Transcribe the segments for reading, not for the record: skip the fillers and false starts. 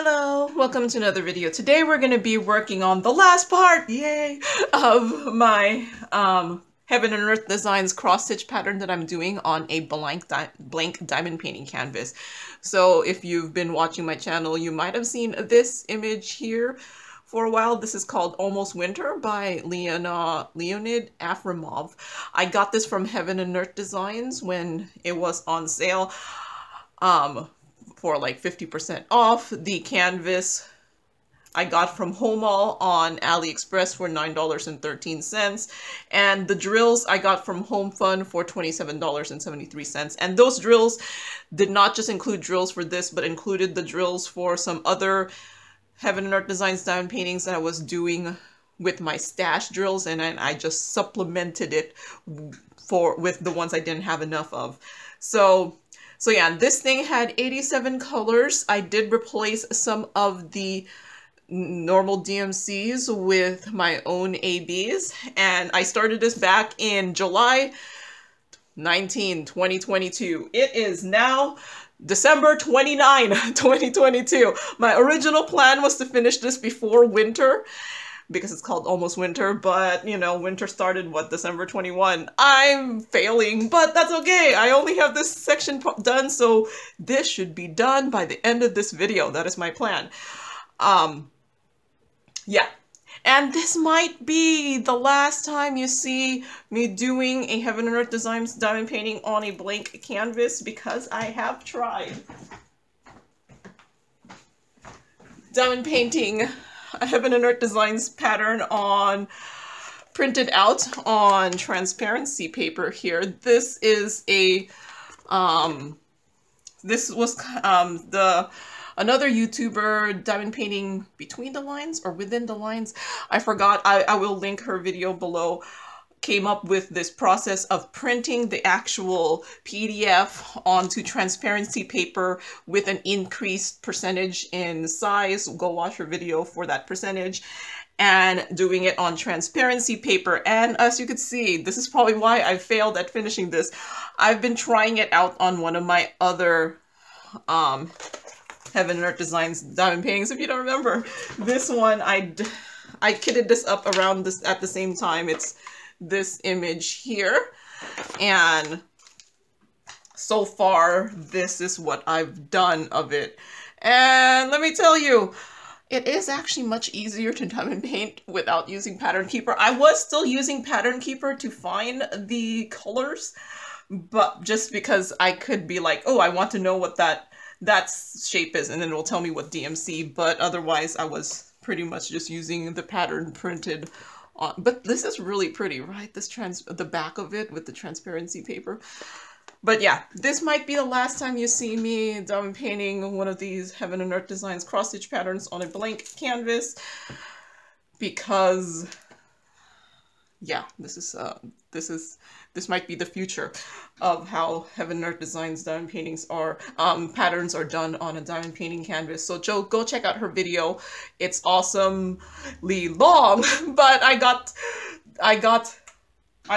Hello, welcome to another video. Today we're going to be working on the last part, yay, of my Heaven and Earth Designs cross-stitch pattern that I'm doing on a blank diamond painting canvas. So if you've been watching my channel, you might have seen this image here for a while. This is called Almost Winter by Leonid Afremov. I got this from Heaven and Earth Designs when it was on sale. For like 50% off. The canvas I got from Homall on AliExpress for $9.13, and the drills I got from Home Fun for $27.73. And those drills did not just include drills for this, but included the drills for some other Heaven and Earth Designs diamond paintings that I was doing with my stash drills, and I just supplemented it with the ones I didn't have enough of. So yeah, this thing had 87 colors. I did replace some of the normal DMCs with my own ABs, and I started this back in July 19, 2022. It is now December 29, 2022. My original plan was to finish this before winter, because it's called Almost Winter, but you know, winter started, what, December 21? I'm failing, but that's okay. I only have this section done, so this should be done by the end of this video. That is my plan. Yeah. And this might be the last time you see me doing a Heaven and Earth Designs diamond painting on a blank canvas, because I have tried diamond painting a Heaven and Earth Designs pattern printed out on transparency paper here. This is a, this was another YouTuber diamond painting between the lines or within the lines. I forgot, I will link her video below. Came up with this process of printing the actual PDF onto transparency paper with an increased percentage in size. Go watch her video for that percentage, and doing it on transparency paper. And as you can see, this is probably why I failed at finishing this. I've been trying it out on one of my other Heaven and Earth Designs diamond paintings. If you don't remember, this one I kitted this up around this at the same time. It's this image here, and so far this is what I've done of it, and let me tell you, it is actually much easier to diamond paint without using Pattern Keeper. I was still using Pattern Keeper to find the colors, but just because I could be like, oh, I want to know what that shape is, and then it will tell me what DMC, but otherwise I was pretty much just using the pattern printed. But this is really pretty, right? The back of it with the transparency paper. But yeah, this might be the last time you see me diamond painting one of these Heaven and Earth Designs cross-stitch patterns on a blank canvas, because yeah, this might be the future of how Heaven and Earth Designs diamond paintings are, patterns are done on a diamond painting canvas. So Joe, go check out her video. It's awesomely long, but I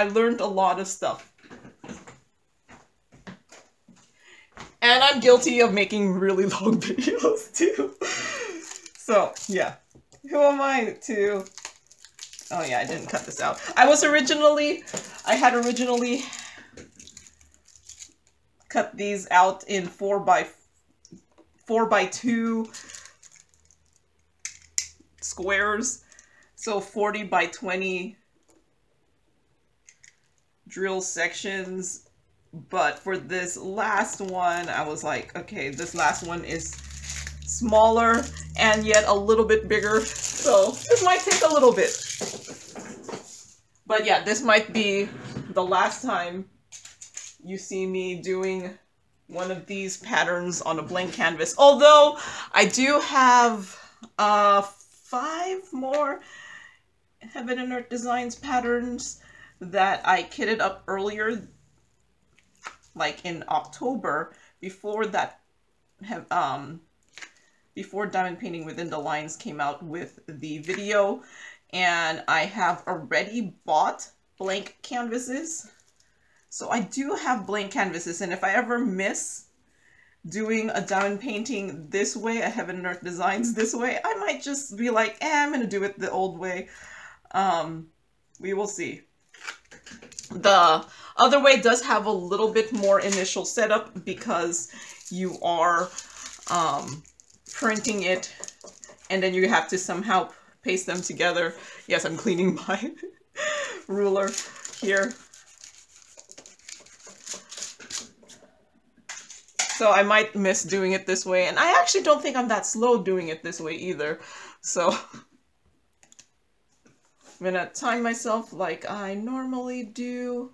learned a lot of stuff. And I'm guilty of making really long videos too. So yeah, who am I to... Oh yeah, I didn't cut this out. I had originally cut these out in 4x2 squares. So 40 by 20 drill sections. But for this last one, I was like, okay, this last one is smaller and yet a little bit bigger. So it might take a little bit. But yeah, this might be the last time you see me doing one of these patterns on a blank canvas. Although I do have 5 more Heaven and Earth Designs patterns that I kitted up earlier, like in October, before that, before Diamond Painting Within the Lines came out with the video. And I have already bought blank canvases. So I do have blank canvases, and if I ever miss doing a diamond painting this way, a Heaven and Earth Designs this way. I might just be like, I'm gonna do it the old way. We will see. The other way does have a little bit more initial setup because you are printing it and then you have to somehow paste them together. Yes, I'm cleaning my ruler here. So I might miss doing it this way, and I actually don't think I'm that slow doing it this way either. So I'm gonna time myself like I normally do.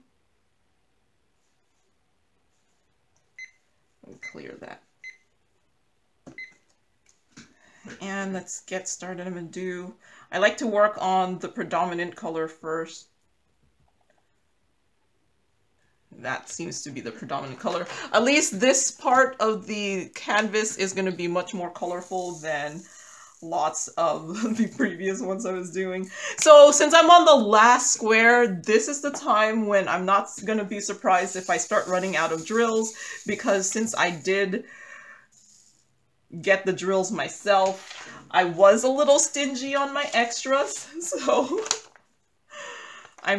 Let me clear that. And let's get started. I like to work on the predominant color first. That seems to be the predominant color. At least this part of the canvas is going to be much more colorful than lots of the previous ones I was doing. So since I'm on the last square, this is the time when I'm not going to be surprised if I start running out of drills, because since I did get the drills myself, I was a little stingy on my extras, so I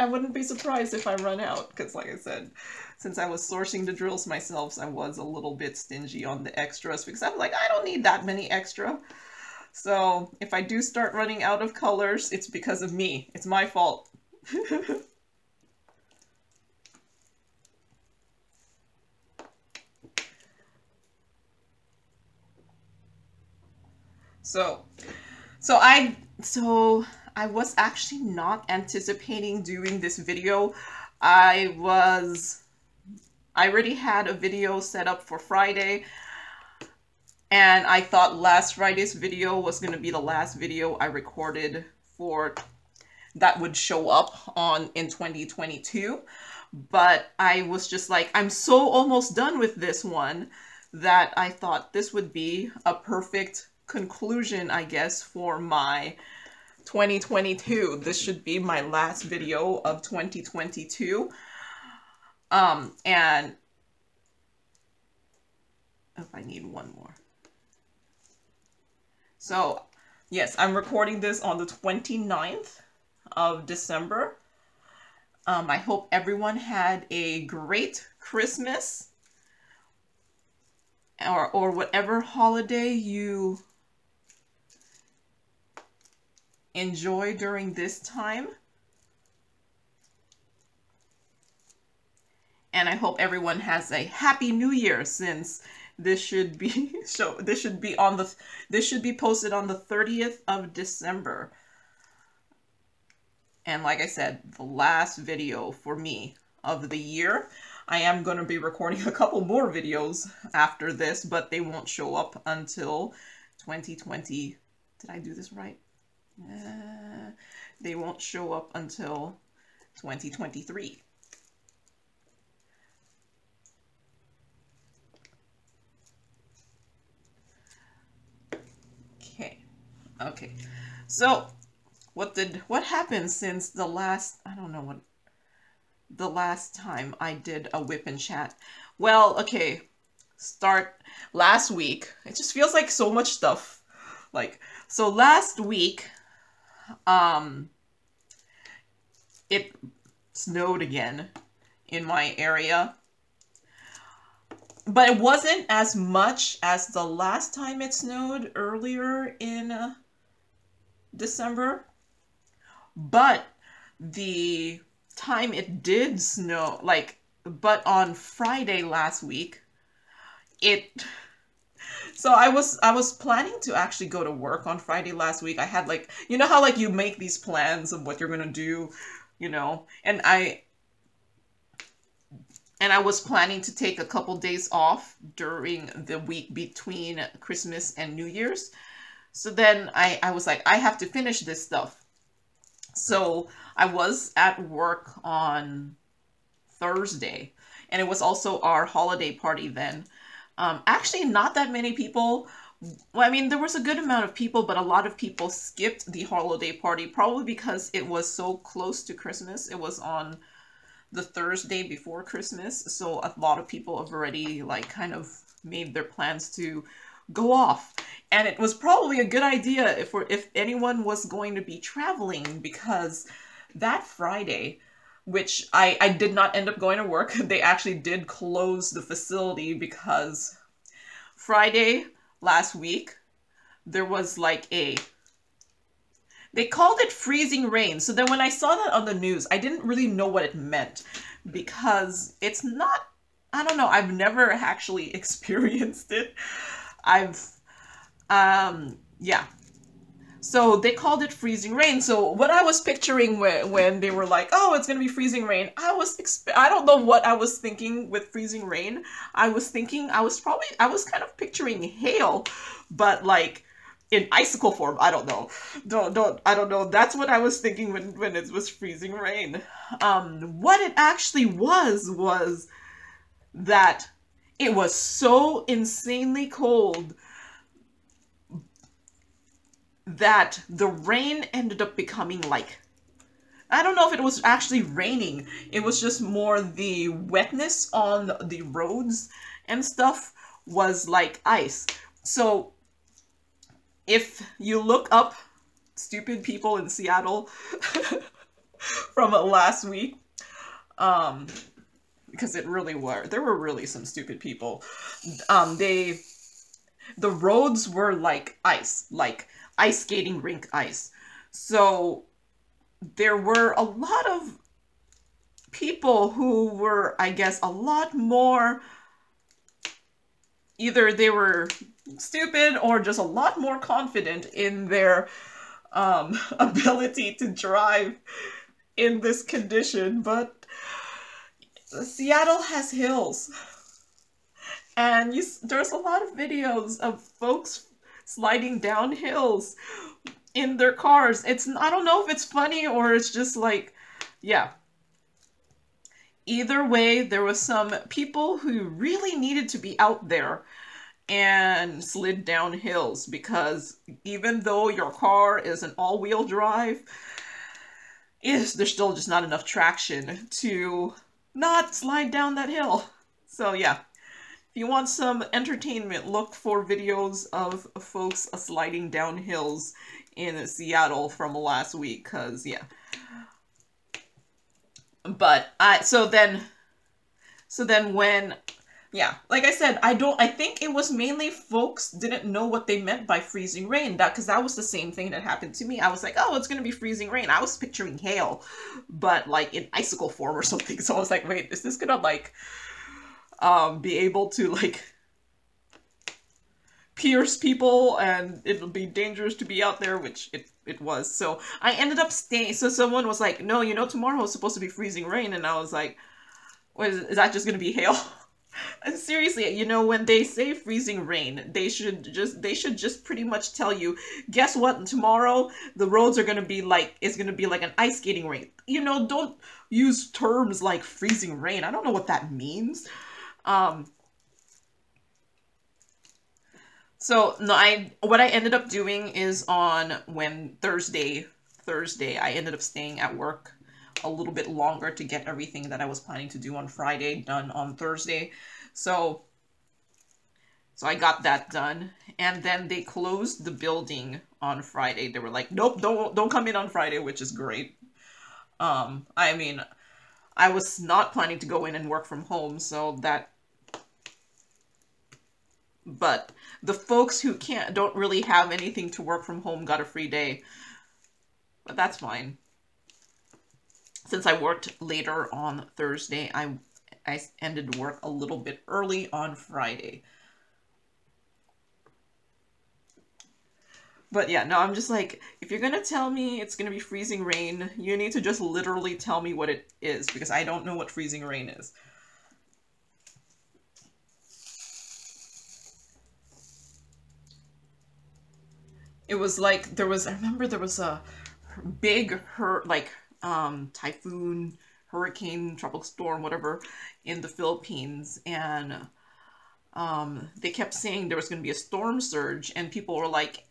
wouldn't be surprised if I run out, because like I said, since I was sourcing the drills myself, I was a little bit stingy on the extras, because I'm like, I don't need that many extra. So if I do start running out of colors, it's because of me. It's my fault. So I was actually not anticipating doing this video. I already had a video set up for Friday, and I thought last Friday's video was going to be the last video I recorded for that would show up in 2022. But I was just like, I'm so almost done with this one that I thought this would be a perfect conclusion, I guess, for my 2022. This should be my last video of 2022. And if I need one more. So yes, I'm recording this on the 29th of December. I hope everyone had a great Christmas or whatever holiday you enjoy during this time. And I hope everyone has a happy new year, since this should be this should be posted on the 30th of December. And like I said, the last video for me of the year. I am going to be recording a couple more videos after this, but they won't show up until 2020. Did I do this right? They won't show up until 2023. Okay. So what happened since the last, I don't know what, the last time I did a WIP and chat? Well, okay, start last week. It just feels like so much stuff. Like, so last week, it snowed again in my area, but it wasn't as much as the last time it snowed earlier in December. But the time it did snow, but on Friday last week, so I was planning to actually go to work on Friday last week. I had you know how you make these plans of what you're gonna do, you know, and I was planning to take a couple days off during the week between Christmas and New Year's. So then I was like, I have to finish this stuff. So I was at work on Thursday, and it was also our holiday party then. Actually, not that many people. Well, I mean, there was a good amount of people, but a lot of people skipped the holiday party, probably because it was so close to Christmas. It was on the Thursday before Christmas, so a lot of people have already like kind of made their plans to go off. And it was probably a good idea if anyone was going to be traveling, because that Friday, which I did not end up going to work, they actually did close the facility because Friday last week there was like they called it freezing rain. So then when I saw that on the news, I didn't really know what it meant, because it's not, I don't know, I've never actually experienced it. Yeah. So they called it freezing rain. So what I was picturing when they were like, oh, it's going to be freezing rain, I don't know what I was thinking with freezing rain. I was kind of picturing hail, but like in icicle form. I don't know. I don't know. That's what I was thinking when it was freezing rain. What it actually was that it was so insanely cold that the rain ended up becoming like, I don't know if it was actually raining. It was just more the wetness on the roads and stuff was like ice. So if you look up stupid people in Seattle from last week, because there were really some stupid people. The roads were like ice skating rink ice. So there were a lot of people who were, I guess, a lot more, either they were stupid or just a lot more confident in their ability to drive in this condition. But Seattle has hills, and there's a lot of videos of folks sliding down hills in their cars. I don't know if it's funny or it's just like, yeah. Either way, there was some people who really needed to be out there and slid down hills, because even though your car is an all-wheel drive, there's still just not enough traction to not slide down that hill. So yeah. If you want some entertainment, look for videos of folks sliding down hills in Seattle from last week, because, yeah. But, so then when, yeah, like I said, I think it was mainly folks didn't know what they meant by freezing rain, because that was the same thing that happened to me. I was like, oh, it's gonna be freezing rain. I was picturing hail, but, like, in icicle form or something, so I was like, wait, is this gonna, like, be able to like pierce people and it'll be dangerous to be out there, which it was. So I ended up staying. So someone was like, no, tomorrow is supposed to be freezing rain, and I was like, what is that just gonna be hail? And seriously, when they say freezing rain, they should just pretty much tell you, guess what, tomorrow the roads are gonna be like, it's gonna be like an ice skating rink. Don't use terms like freezing rain. I don't know what that means. So no, what I ended up doing is Thursday, I ended up staying at work a little bit longer to get everything that I was planning to do on Friday done on Thursday. So I got that done, and then they closed the building on Friday. They were like, nope, don't come in on Friday, which is great. I mean, I was not planning to go in and work from home, but the folks who don't really have anything to work from home got a free day. But that's fine. Since I worked later on Thursday, I ended work a little bit early on Friday. But yeah, no, I'm just like, if you're gonna tell me it's gonna be freezing rain, you need to just literally tell me what it is, because I don't know what freezing rain is. It was like, I remember there was a big, typhoon, hurricane, tropical storm, whatever, in the Philippines, and they kept saying there was going to be a storm surge, and people were like,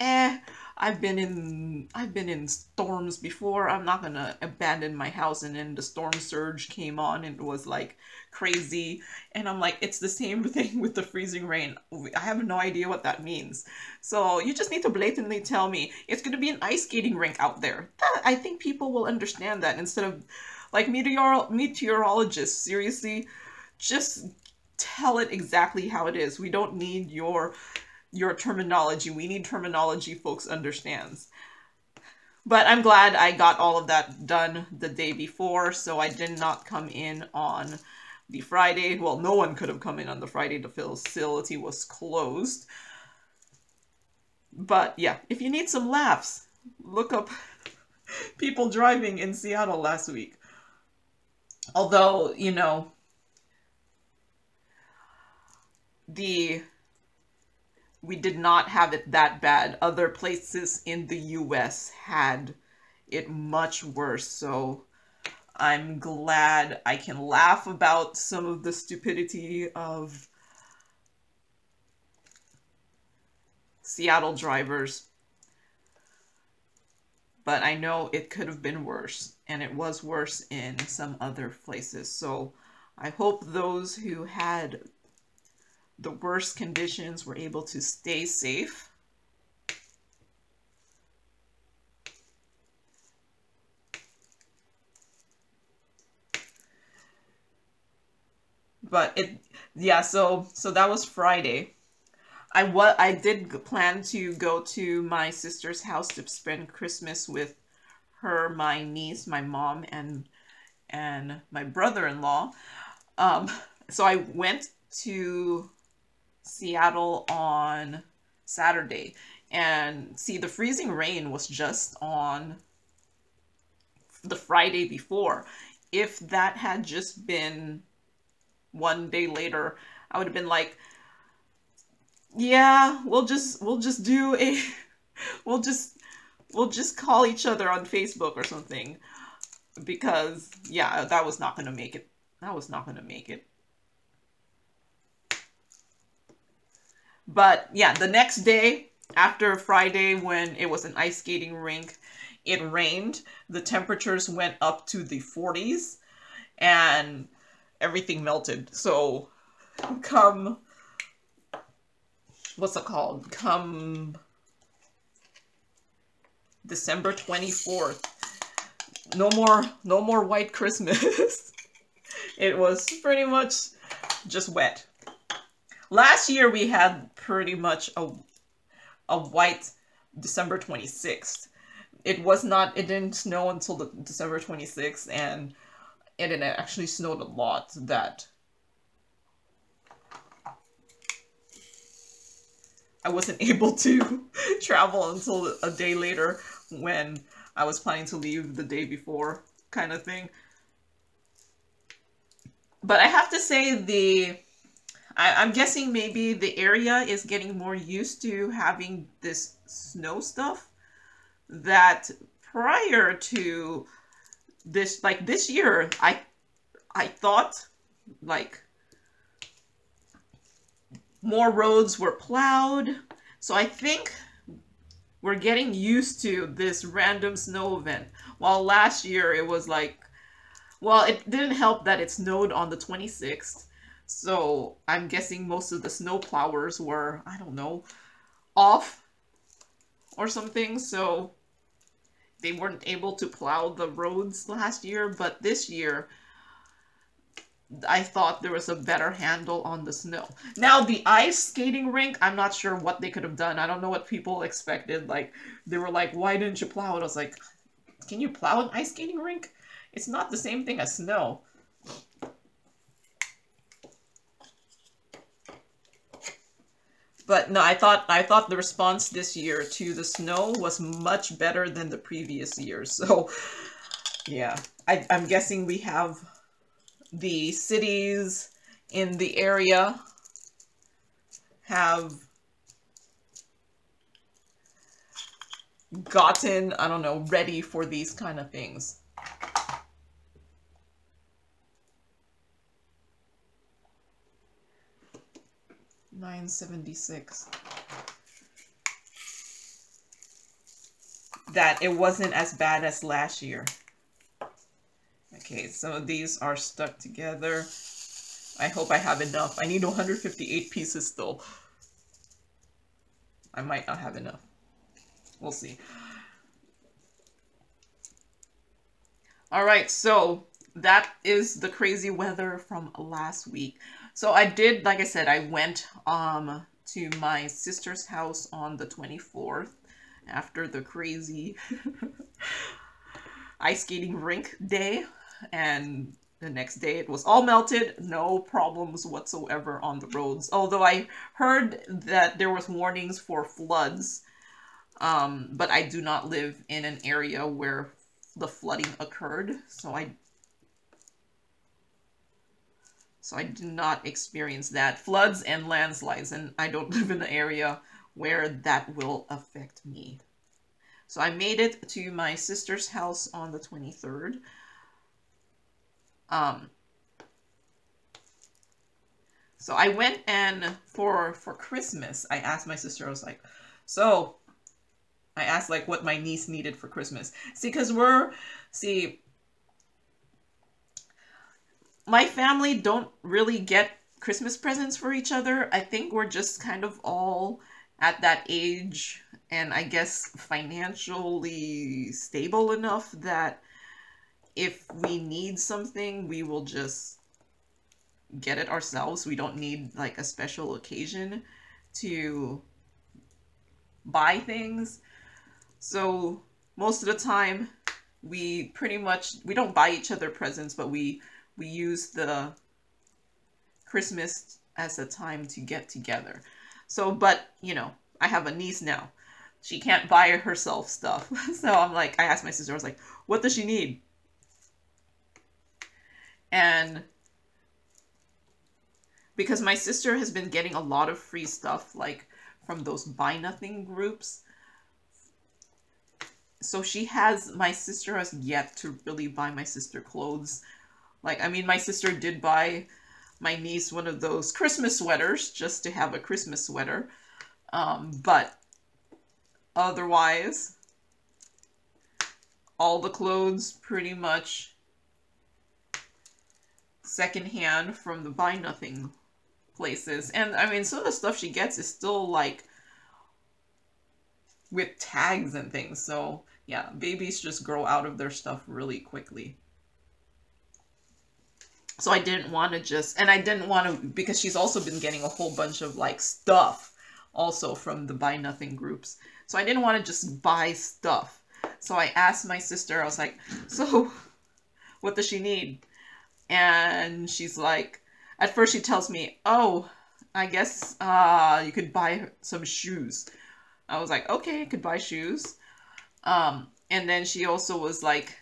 I've been in storms before. I'm not gonna abandon my house. And then the storm surge came on and it was like crazy. And I'm like, it's the same thing with the freezing rain. I have no idea what that means. So you just need to blatantly tell me it's gonna be an ice skating rink out there. I think people will understand that instead of like meteorologists. Seriously, just tell it exactly how it is. We don't need your terminology. We need terminology folks understands. But I'm glad I got all of that done the day before, so I did not come in on the Friday. Well, no one could have come in on the Friday. The facility was closed. But yeah, if you need some laughs, look up people driving in Seattle last week. Although, you know, we did not have it that bad. Other places in the US had it much worse. So I'm glad I can laugh about some of the stupidity of Seattle drivers. But I know it could have been worse, and it was worse in some other places. So I hope those who had the worst conditions were able to stay safe. But yeah, so that was Friday. I did plan to go to my sister's house to spend Christmas with her, my niece, my mom, and my brother-in-law. So I went to Seattle on Saturday, and see, the freezing rain was just on the Friday before. If that had just been one day later, I would have been like, yeah, we'll just do a we'll just call each other on Facebook or something, because yeah, that was not gonna make it. That was not gonna make it. But yeah, the next day after Friday, when it was an ice skating rink, it rained. The temperatures went up to the 40s and everything melted. So come, what's it called? Come December 24th, no more white Christmas. It was pretty much just wet. Last year we had pretty much a white December 26th. It didn't snow until the December 26th, and it actually snowed a lot that I wasn't able to travel until a day later when I was planning to leave the day before, kind of thing. But I have to say, I'm guessing maybe the area is getting more used to having this snow stuff, that prior to this, like this year, I thought like more roads were plowed. So I think we're getting used to this random snow event. While last year it was like, well, it didn't help that it snowed on the 26th. So I'm guessing most of the snow plowers were, I don't know, off or something. So they weren't able to plow the roads last year. But this year, I thought there was a better handle on the snow. Now, the ice skating rink, I'm not sure what they could have done. I don't know what people expected. Like, they were like, why didn't you plow it? I was like, can you plow an ice skating rink? It's not the same thing as snow. But no, I thought the response this year to the snow was much better than the previous years. So, yeah, I'm guessing we have the cities in the area have gotten, I don't know, ready for these kind of things. 976. That it wasn't as bad as last year. Okay, some of these are stuck together. I hope I have enough. I need 158 pieces still. I might not have enough. We'll see. Alright, so that is the crazy weather from last week. So I did, like I said, I went to my sister's house on the 24th after the crazy ice skating rink day, and the next day it was all melted, no problems whatsoever on the roads. Although I heard that there was warnings for floods, but I do not live in an area where the flooding occurred, so I did not experience that. Floods and landslides, and I don't live in an area where that will affect me. So I made it to my sister's house on the 23rd. So I went, and for Christmas, I asked my sister, I was like, so I asked like what my niece needed for Christmas. See, because my family don't really get Christmas presents for each other. I think we're just kind of all at that age, and I guess financially stable enough that if we need something, we will just get it ourselves. We don't need like a special occasion to buy things. So most of the time we don't buy each other presents, but we use the Christmas as a time to get together. So, but you know, I have a niece now. She can't buy herself stuff. So I'm like, I asked my sister, I was like, what does she need? And because my sister has been getting a lot of free stuff, like from those buy nothing groups. So my sister has yet to really buy my sister clothes. Like, I mean, my sister did buy my niece one of those Christmas sweaters just to have a Christmas sweater. But otherwise, all the clothes pretty much secondhand from the buy nothing places. And I mean, some of the stuff she gets is still like with tags and things. So yeah, babies just grow out of their stuff really quickly. So I didn't want to because she's also been getting a whole bunch of like stuff also from the buy nothing groups. So I didn't want to just buy stuff. So I asked my sister, I was like, so what does she need? And she's like, at first she tells me, oh, I guess you could buy some shoes. I was like, okay, I could buy shoes. And then she also was like,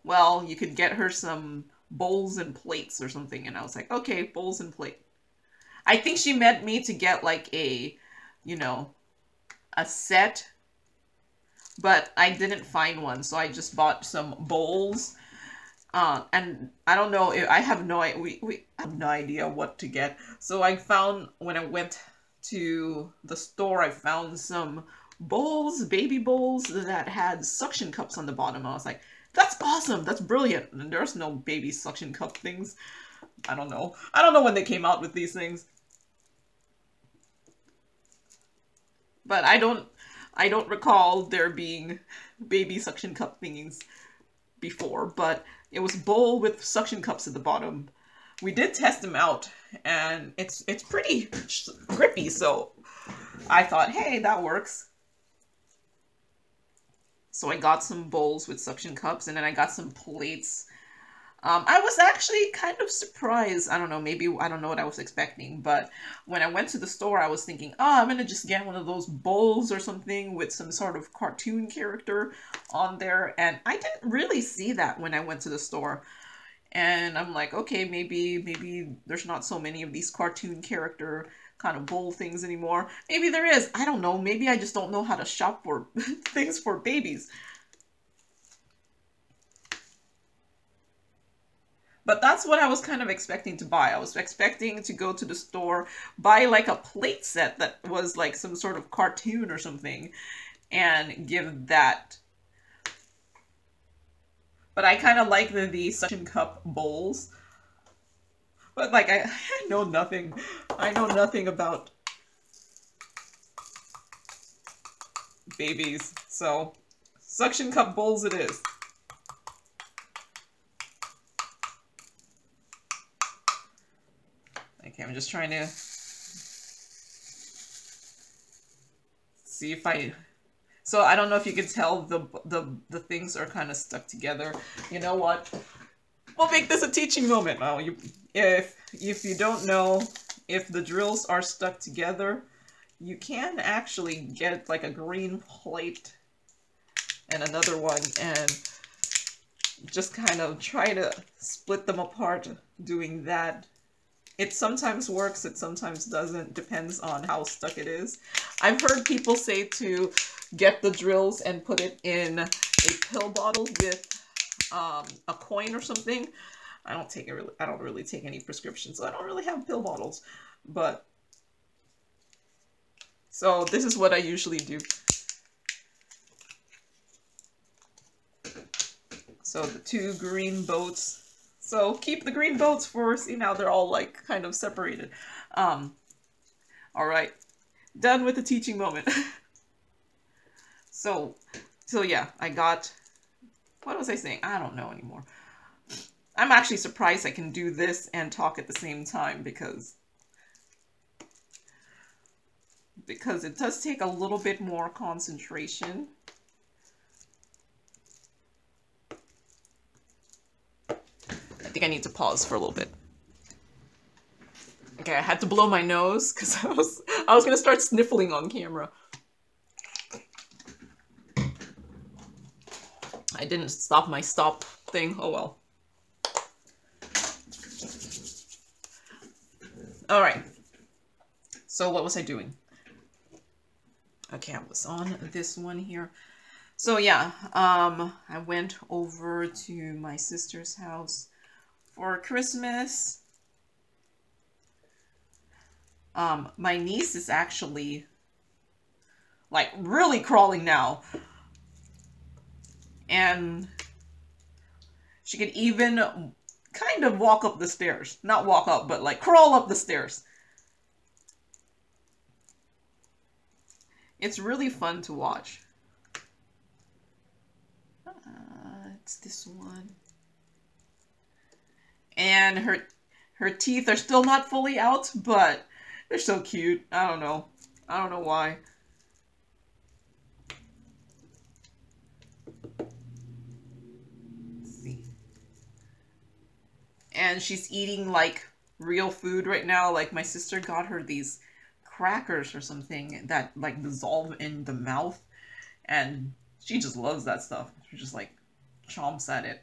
well, you could get her some bowls and plates or something. And I was like, okay, bowls and plate. I think she meant me to get like a, you know, a set, but I didn't find one. So I just bought some bowls. And I don't know, I have no idea what to get. So I found, when I went to the store, I found some bowls, baby bowls that had suction cups on the bottom. I was like, that's awesome, that's brilliant. And there's no baby suction cup things. I don't know when they came out with these things. But I don't recall there being baby suction cup thingies before, but it was bowl with suction cups at the bottom. We did test them out, and it's pretty grippy, so I thought, hey, that works. So I got some bowls with suction cups, and then I got some plates. I was actually kind of surprised. I don't know, maybe I don't know what I was expecting, but when I went to the store, I was thinking, oh, I'm gonna just get one of those bowls or something with some sort of cartoon character on there, and I didn't really see that when I went to the store. And I'm like, okay, maybe there's not so many of these cartoon character kind of bowl things anymore. Maybe there is. I don't know. Maybe I just don't know how to shop for things for babies. But that's what I was kind of expecting to buy. I was expecting to go to the store, buy like a plate set that was like some sort of cartoon or something, and give that. But I kind of like the suction cup bowls. But like, I know nothing. I know nothing about babies. So, suction cup bowls it is. Okay, I'm just trying to see if I... So I don't know if you can tell the things are kind of stuck together. You know what? We'll make this a teaching moment. Oh, if you don't know if the drills are stuck together, you can actually get like a green plate and another one and just kind of try to split them apart doing that. It sometimes works, it sometimes doesn't, depends on how stuck it is. I've heard people say to get the drills and put it in a pill bottle with a coin or something. I don't really take any prescriptions, so I don't really have pill bottles. But so this is what I usually do. So the two green boats. So keep the green boats for, see now they're all like kind of separated. All right, done with the teaching moment. So yeah, I got, what was I saying? I don't know anymore. I'm actually surprised I can do this and talk at the same time because it does take a little bit more concentration. I think I need to pause for a little bit. Okay, I had to blow my nose because I was gonna start sniffling on camera. I didn't stop my stop thing. Oh well. All right. So what was I doing? Okay, I was on this one here. So yeah, I went over to my sister's house for Christmas. My niece is actually like really crawling now. And she could even kind of walk up the stairs. Not walk up, but like crawl up the stairs. It's really fun to watch. It's this one. And her teeth are still not fully out, but they're so cute. I don't know. I don't know why. Let's see. And she's eating like real food right now. Like my sister got her these crackers or something that like dissolve in the mouth, and she just loves that stuff. She just like chomps at it.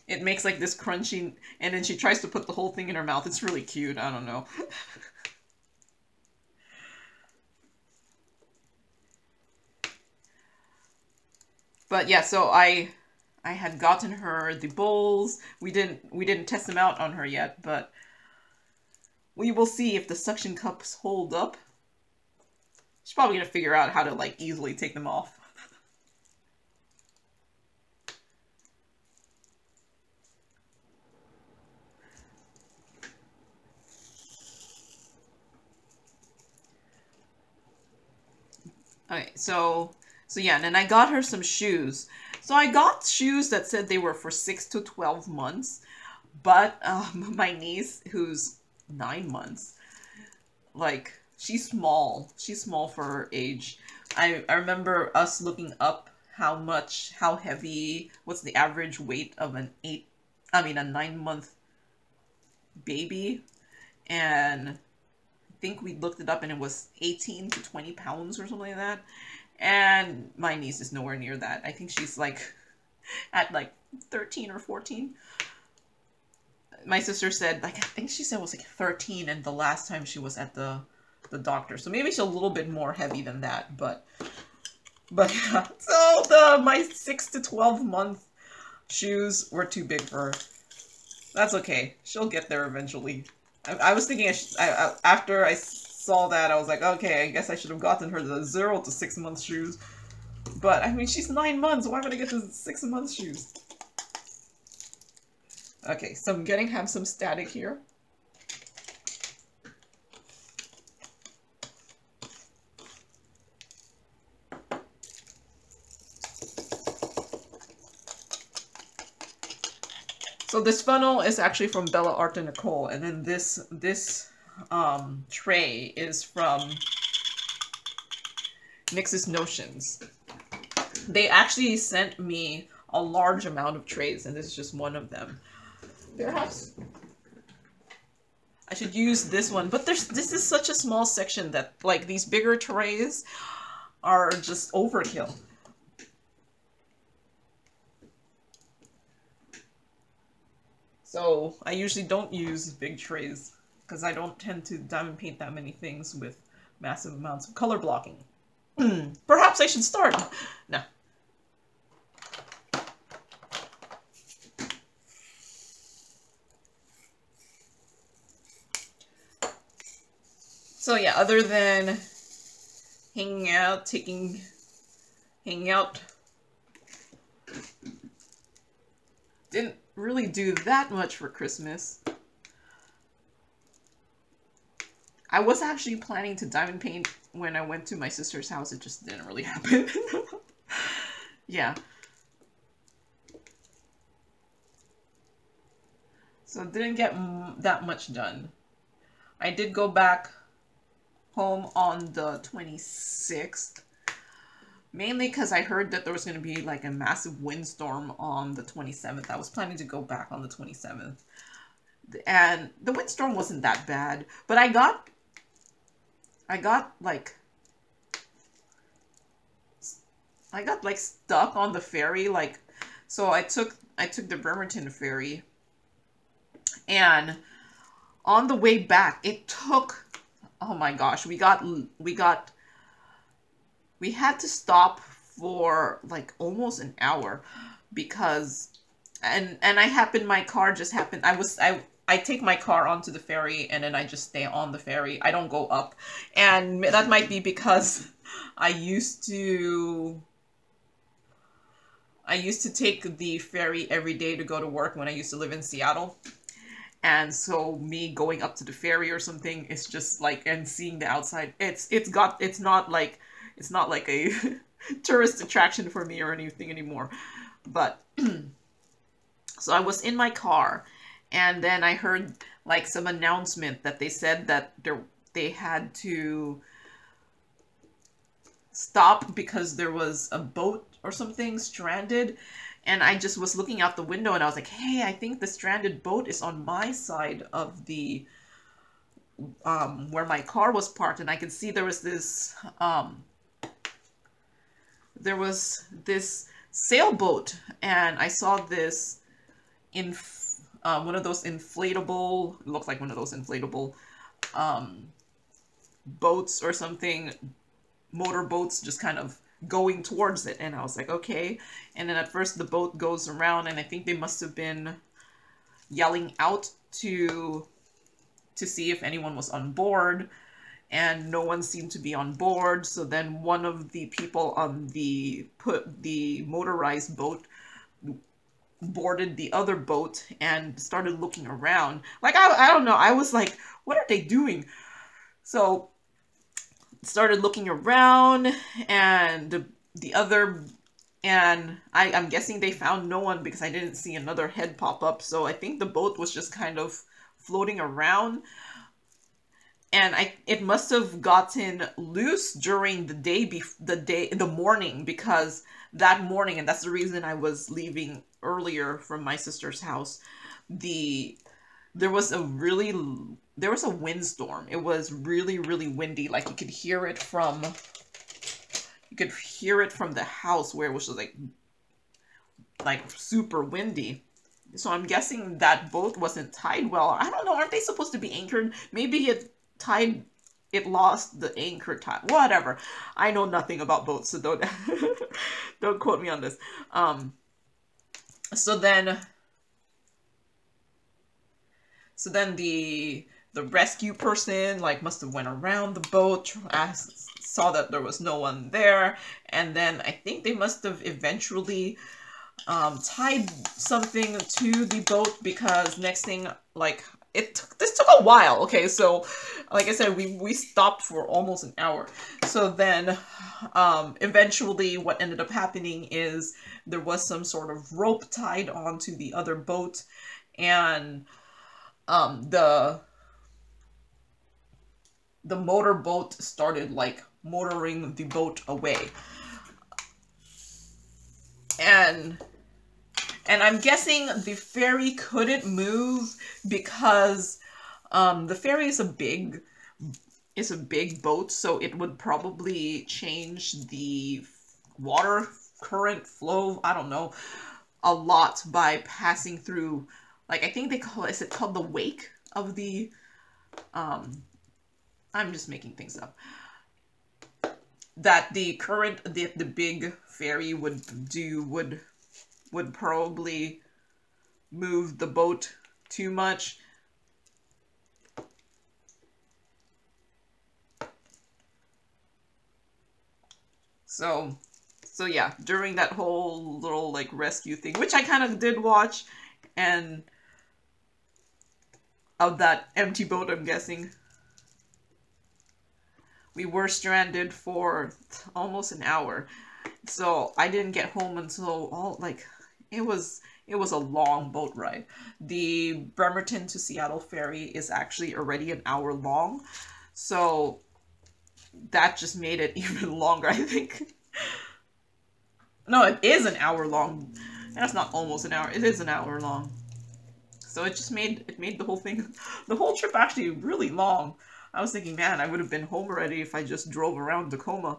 It makes like this crunchy, and then she tries to put the whole thing in her mouth. It's really cute. I don't know. But yeah, so I had gotten her the bowls. We didn't test them out on her yet, but we will see if the suction cups hold up. She's probably gonna figure out how to like easily take them off. Okay, so yeah, and then I got her some shoes. So I got shoes that said they were for 6 to 12 months, but my niece, who's 9 months, like, she's small. She's small for her age. I remember us looking up how heavy, what's the average weight of a 9-month baby, and I think we looked it up and it was 18 to 20 pounds or something like that. And my niece is nowhere near that. I think she's like at like 13 or 14. My sister said, like, I think she said it was like 13 and the last time she was at the doctor. So maybe she's a little bit more heavy than that, but But yeah, so my 6 to 12 month shoes were too big for her. That's okay. She'll get there eventually. I was thinking after I saw that, I was like, okay, I guess I should have gotten her the 0 to 6 month shoes. But I mean, she's 9 months. Why would I get the 6 month shoes? Okay, so I'm have some static here. So this funnel is actually from Bella Art and Nicole, and then this tray is from Nix's Notions. They actually sent me a large amount of trays, and this is just one of them. Perhaps I should use this one, but this is such a small section that like these bigger trays are just overkill. So I usually don't use big trays because I don't tend to diamond paint that many things with massive amounts of color blocking. Perhaps I should start. No. So yeah, other than hanging out, hanging out, didn't really do that much for Christmas. I was actually planning to diamond paint when I went to my sister's house. It just didn't really happen. Yeah. So I didn't get that much done. I did go back home on the 26th. Mainly because I heard that there was going to be like a massive windstorm on the 27th. I was planning to go back on the 27th. And the windstorm wasn't that bad. But I got like stuck on the ferry. Like, so I took the Bremerton ferry. And on the way back, it took, oh my gosh, we had to stop for like almost an hour because, and my car just happened. I take my car onto the ferry and then I just stay on the ferry. I don't go up. And that might be because I used to take the ferry every day to go to work when I used to live in Seattle. And so me going up to the ferry or something, it's just like, and seeing the outside, it's not like a tourist attraction for me or anything anymore. But so I was in my car and then I heard like some announcement that they said that they had to stop because there was a boat or something stranded. And I just was looking out the window and I was like, hey, I think the stranded boat is on my side of the where my car was parked, and I could see there was this sailboat, and I saw this in one of those inflatable, it looked like one of those inflatable boats or something, motor boats, just kind of going towards it. And I was like, okay. And then at first the boat goes around, and I think they must have been yelling out to see if anyone was on board, and no one seemed to be on board. So then one of the people on the motorized boat boarded the other boat and started looking around. Like, I don't know, I was like, what are they doing? So started looking around, and I'm guessing they found no one because I didn't see another head pop up. So I think the boat was just kind of floating around, and it must have gotten loose during the morning, because that morning, and that's the reason I was leaving earlier from my sister's house, there was a windstorm. It was really, really windy. Like, you could hear it from the house, where it was just like super windy. So I'm guessing that boat wasn't tied well. I don't know. Aren't they supposed to be anchored? Maybe it it lost the anchor tie. Whatever. I know nothing about boats, so don't don't quote me on this. So then the rescue person like must have went around the boat, saw that there was no one there, and then I think they must have eventually tied something to the boat, because next thing, like, this took a while. Okay, so like I said, we stopped for almost an hour. So then eventually what ended up happening is there was some sort of rope tied onto the other boat, and the motorboat started like motoring the boat away. And I'm guessing the ferry couldn't move because the ferry is a big boat, so it would probably change the water current flow, I don't know, a lot by passing through, like, I think they call it, is it called the wake of the, I'm just making things up, that the current, the big ferry would probably move the boat too much. So yeah, during that whole little like rescue thing, which I kind of did watch, and of that empty boat, I'm guessing, we were stranded for almost an hour. So I didn't get home until it was a long boat ride. The Bremerton to Seattle ferry is actually already an hour long, so that just made it even longer, I think. No, it is an hour long. That's not almost an hour. It is an hour long. So it just made the whole thing, the whole trip actually really long. I was thinking, man, I would have been home already if I just drove around Tacoma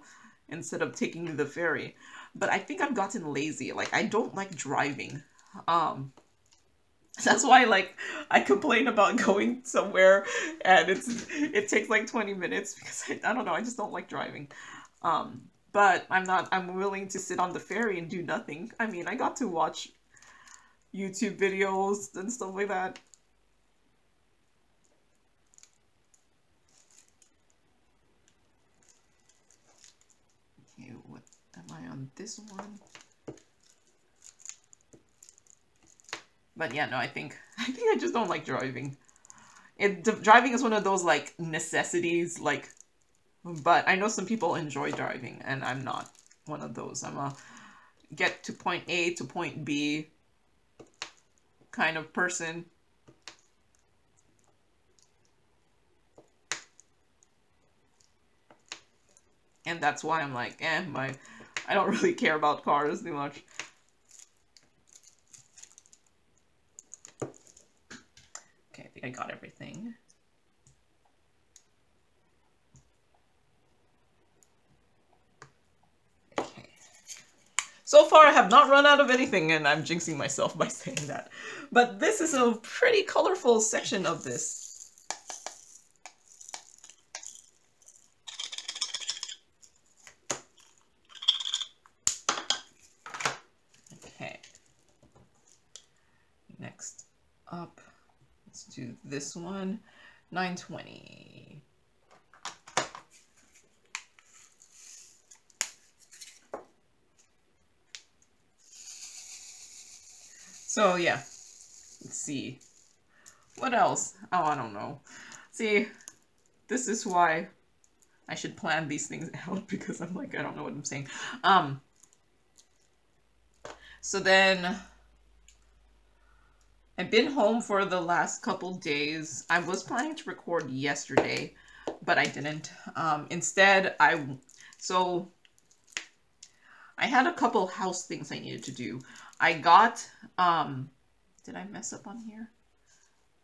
instead of taking the ferry. But I think I've gotten lazy. Like, I don't like driving. That's why, like, I complain about going somewhere and it takes like 20 minutes because I don't know, I just don't like driving. But I'm willing to sit on the ferry and do nothing. I mean, I got to watch YouTube videos and stuff like that. Okay, what am I on this one? But yeah, no, I think I just don't like driving. Driving is one of those like necessities, like, but I know some people enjoy driving and I'm not one of those. I'm a get to point A to point B kind of person. And that's why I'm like, I don't really care about cars too much. Okay, I think I got everything. Okay. So far, I have not run out of anything, and I'm jinxing myself by saying that. But this is a pretty colorful section of this. Next up, let's do this one, 920. So yeah, let's see. What else? Oh, I don't know. See, this is why I should plan these things out, because I'm like, I don't know what I'm saying. So then I've been home for the last couple days. I was planning to record yesterday, but I didn't. Instead, I had a couple house things I needed to do. I got, did I mess up on here?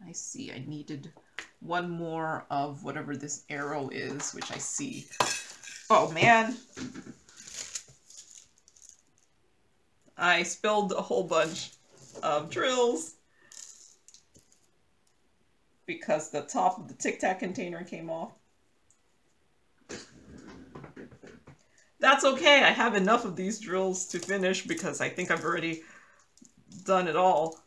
I see I needed one more of whatever this arrow is, which I see. Oh man. I spilled a whole bunch of drills because the top of the Tic Tac container came off. that's okay. I have enough of these drills to finish because I think I've already done it all.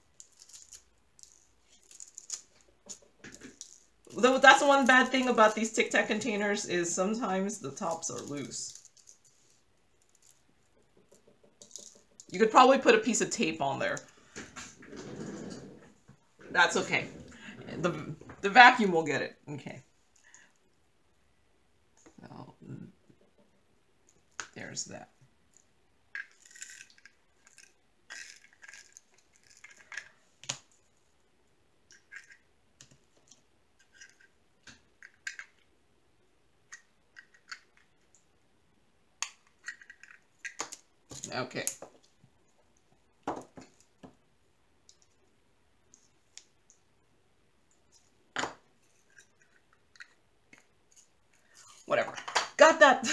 Though that's the one bad thing about these Tic Tac containers is sometimes the tops are loose. You could probably put a piece of tape on there. That's okay. The vacuum will get it. Okay. So, there's that. Okay. Whatever. Got that.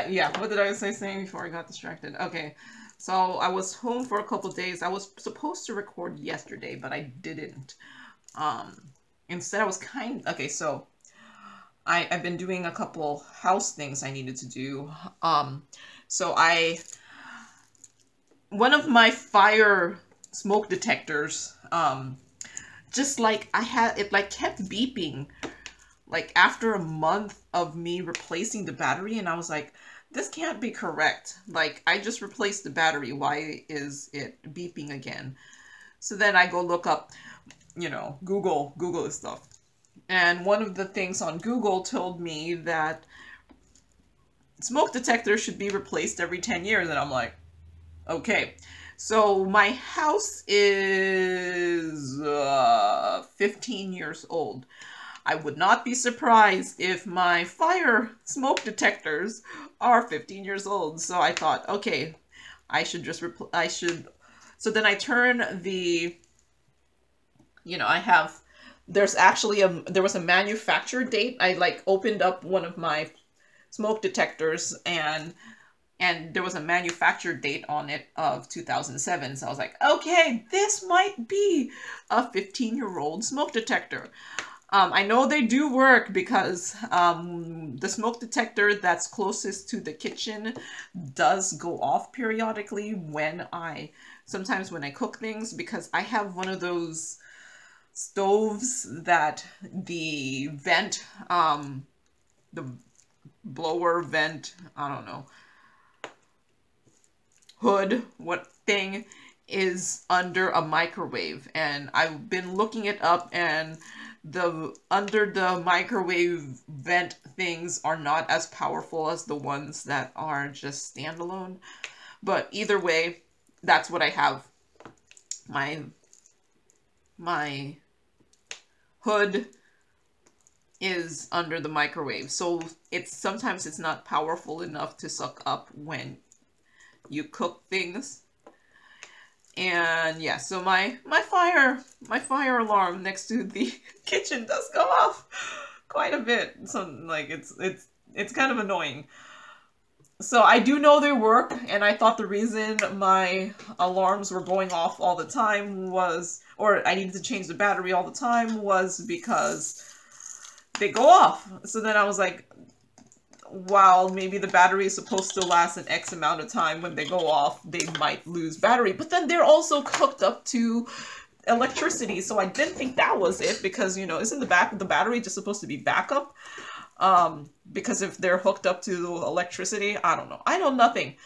Yeah, what did I say saying before I got distracted? Okay. So I was home for a couple days. I was supposed to record yesterday, but I didn't. Instead I was okay, so I've been doing a couple house things I needed to do. So one of my fire smoke detectors, just like it like kept beeping, like after a month of me replacing the battery, and I was like, this can't be correct. Like, I just replaced the battery. Why is it beeping again? So then I go look up, you know, Google this stuff. And one of the things on Google told me that smoke detectors should be replaced every 10 years. And I'm like, okay. So my house is 15 years old. I would not be surprised if my fire smoke detectors are 15 years old. So I thought, okay, I should just so then I turn the, you know, there's actually there was a manufacture date. I like opened up one of my smoke detectors and there was a manufacture date on it of 2007. So I was like, okay, this might be a 15-year-old smoke detector. I know they do work because the smoke detector that's closest to the kitchen does go off periodically sometimes when I cook things, because I have one of those stoves that the vent, the blower vent, I don't know, hood, what thing is under a microwave, and I've been looking it up, and under the microwave vent things are not as powerful as the ones that are just standalone. But either way, that's what I have. My hood is under the microwave, so sometimes it's not powerful enough to suck up when you cook things. And yeah, so my fire alarm next to the kitchen does go off quite a bit. So like it's kind of annoying. So I do know they work, and I thought the reason my alarms were going off all the time or I needed to change the battery all the time, was because they go off. So then I was like, while maybe the battery is supposed to last an X amount of time, when they go off, they might lose battery. But then they're also hooked up to electricity, so I didn't think that was it, because, you know, isn't the battery just supposed to be backup? Because if they're hooked up to electricity, I don't know. I know nothing.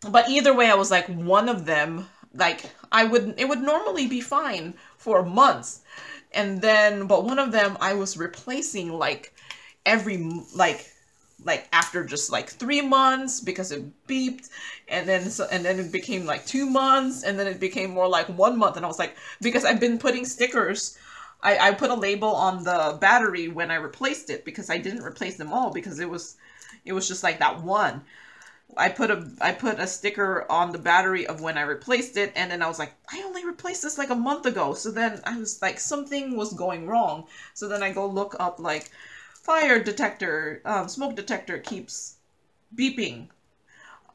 But either way, I was like, one of them, like, it would normally be fine for months. And then, but one of them I was replacing like after just like 3 months, because it beeped, and then it became like 2 months, and then it became more like 1 month. And I was like, because I've been putting stickers, I put a label on the battery when I replaced it, because I didn't replace them all, because it was just like that one. I put a sticker on the battery of when I replaced it, and then I was like, I only replaced this like a month ago. So then I was like, something was going wrong. So then I go look up like, fire detector, smoke detector keeps beeping.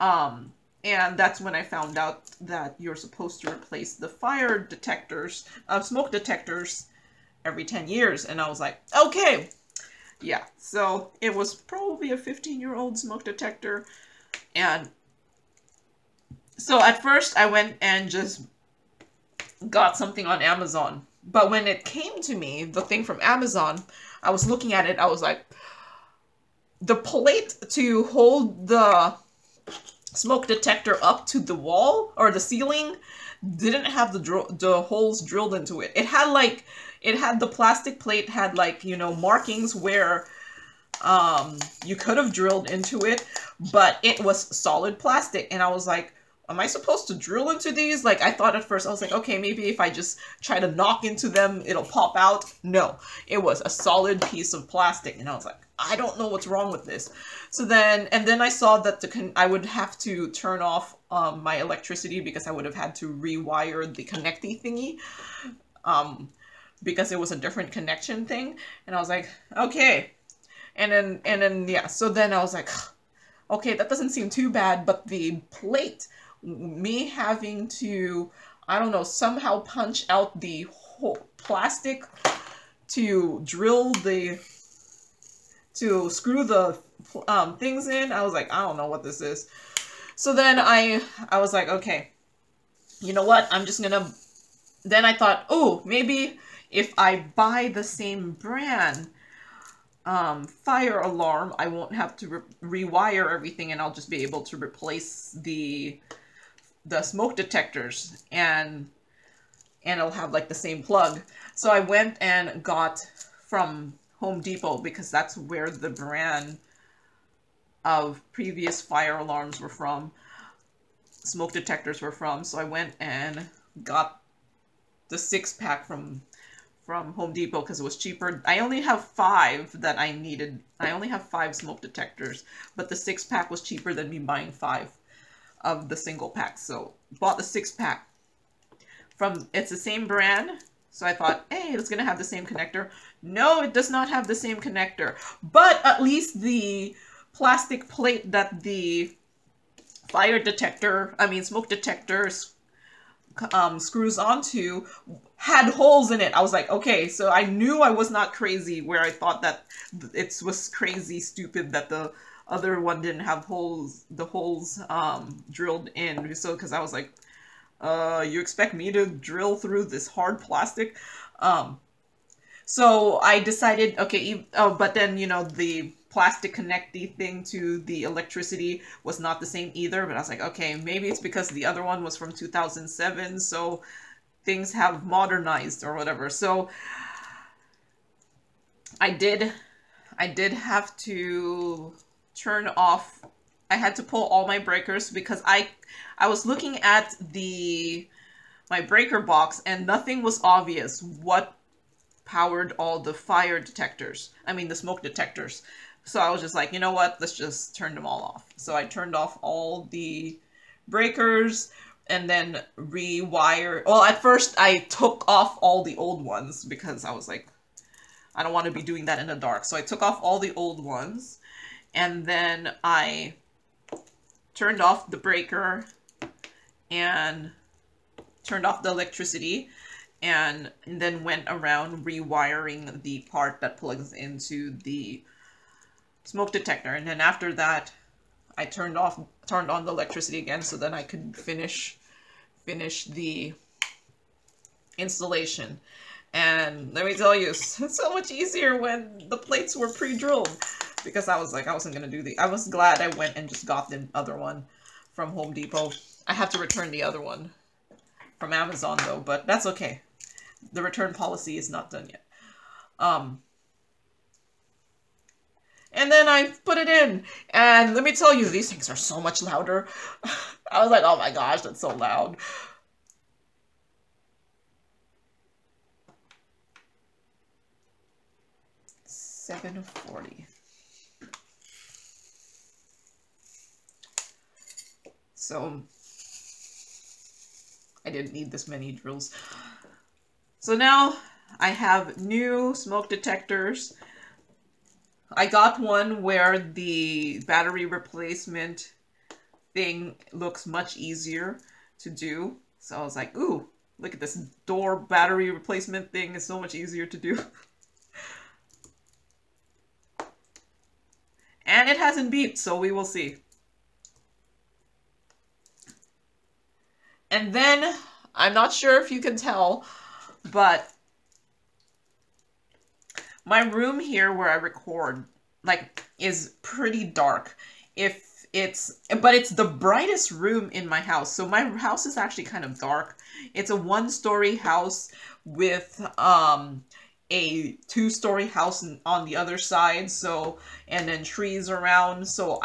And that's when I found out that you're supposed to replace the fire detectors, smoke detectors every 10 years. And I was like, okay, Yeah, so it was probably a 15-year-old smoke detector. And so at first I went and just got something on Amazon. But when it came to me, the thing from Amazon, I was looking at it, I was like, the plate to hold the smoke detector up to the wall or the ceiling didn't have the holes drilled into it. It had like, it had the plastic plate had like, you know, markings where you could have drilled into it, but it was solid plastic. And I was like, am I supposed to drill into these? Like, I thought at first, I was like, okay, maybe if I just try to knock into them, it'll pop out. No, it was a solid piece of plastic. And I was like, I don't know what's wrong with this. So then, and then I saw that I would have to turn off my electricity because I would have had to rewire the connecty thingy. Because it was a different connection thing. And I was like, okay. And then, yeah, so then I was like, okay, that doesn't seem too bad, but the plate, me having to, I don't know, somehow punch out the whole plastic to drill to screw the things in, I was like, I don't know what this is. So then I was like, okay, you know what, I'm just gonna, then I thought, oh, maybe if I buy the same brand fire alarm, I won't have to rewire everything, and I'll just be able to replace the smoke detectors, and it'll have like the same plug. So I went and got from Home Depot, because that's where the brand of previous fire alarms were from, smoke detectors were from. So I went and got the 6-pack from Home Depot because it was cheaper. I only have 5 that I needed. I only have 5 smoke detectors, but the 6-pack was cheaper than me buying 5 of the single pack. So bought the 6-pack from, it's the same brand. So I thought, hey, it's gonna have the same connector. No, it does not have the same connector, but at least the plastic plate that the fire detector, I mean smoke detectors screws onto had holes in it. I was like, okay, so I knew I was not crazy where I thought that it was crazy stupid that the other one didn't have holes, the holes drilled in. So because I was like, you expect me to drill through this hard plastic? So I decided, okay, oh, but then, you know, the plastic connecty thing to the electricity was not the same either. But I was like, okay, maybe it's because the other one was from 2007, so things have modernized or whatever. So I did have to turn off, I had to pull all my breakers because I was looking at my breaker box and nothing was obvious what powered all the fire detectors. I mean, the smoke detectors. So I was just like, you know what? Let's just turn them all off. So I turned off all the breakers and then rewire. Well, at first I took off all the old ones because I was like, I don't want to be doing that in the dark. So I took off all the old ones and then I turned off the breaker and turned off the electricity. And then went around rewiring the part that plugs into the smoke detector. And then after that, I turned on the electricity again so then I could finish the installation. And let me tell you, it's so much easier when the plates were pre-drilled, because I was like, I wasn't gonna do I was glad I went and just got the other one from Home Depot. I have to return the other one from Amazon though, but that's okay. The return policy is not done yet. And then I put it in, and let me tell you, these things are so much louder. I was like, oh my gosh, that's so loud. $7.40. So I didn't need this many drills. So now I have new smoke detectors. I got one where the battery replacement thing looks much easier to do. So I was like, ooh, look at this door battery replacement thing. It's so much easier to do. And it hasn't beeped, so we will see. And then, I'm not sure if you can tell, but my room here where I record, like, is pretty dark. But it's the brightest room in my house. So my house is actually kind of dark. It's a 1-story house with a 2-story house on the other side. So, and then trees around. So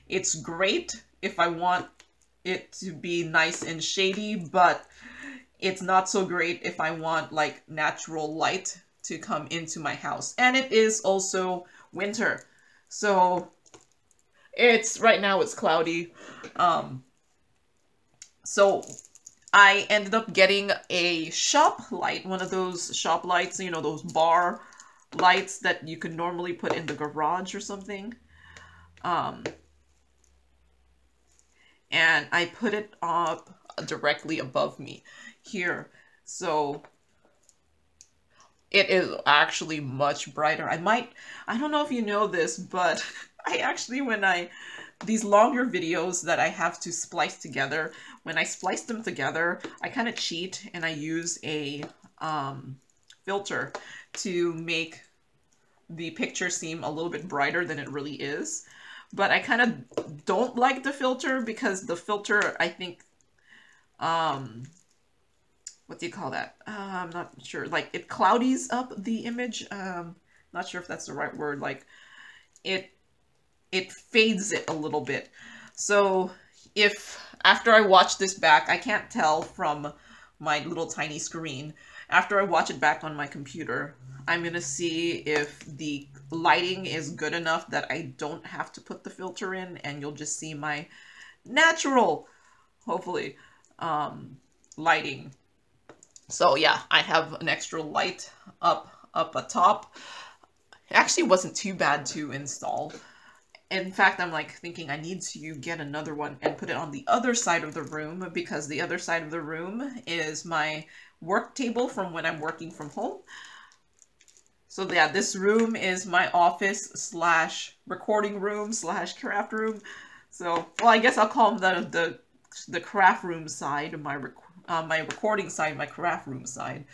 it's great if I want it to be nice and shady, but it's not so great if I want like natural light to come into my house. And it is also winter. So right now it's cloudy. So I ended up getting a shop light, one of those shop lights, you know, those bar lights that you can normally put in the garage or something. And I put it up directly above me here. So it is actually much brighter. I don't know if you know this, but I actually, these longer videos that I have to splice together, when I splice them together, I kind of cheat and I use a filter to make the picture seem a little bit brighter than it really is. But I kind of don't like the filter because the filter, I think, what do you call that? I'm not sure. Like, it cloudies up the image. Not sure if that's the right word. Like, it fades it a little bit. So if after I watch this back, I can't tell from my little tiny screen. After I watch it back on my computer, I'm going to see if the lighting is good enough that I don't have to put the filter in, and you'll just see my natural, hopefully, lighting. So yeah, I have an extra light up atop. It actually wasn't too bad to install. In fact, I'm like thinking I need to get another one and put it on the other side of the room, because the other side of the room is my work table from when I'm working from home. So yeah, this room is my office slash recording room slash craft room. So, well, I guess I'll call them the craft room side, my recording side, my craft room side.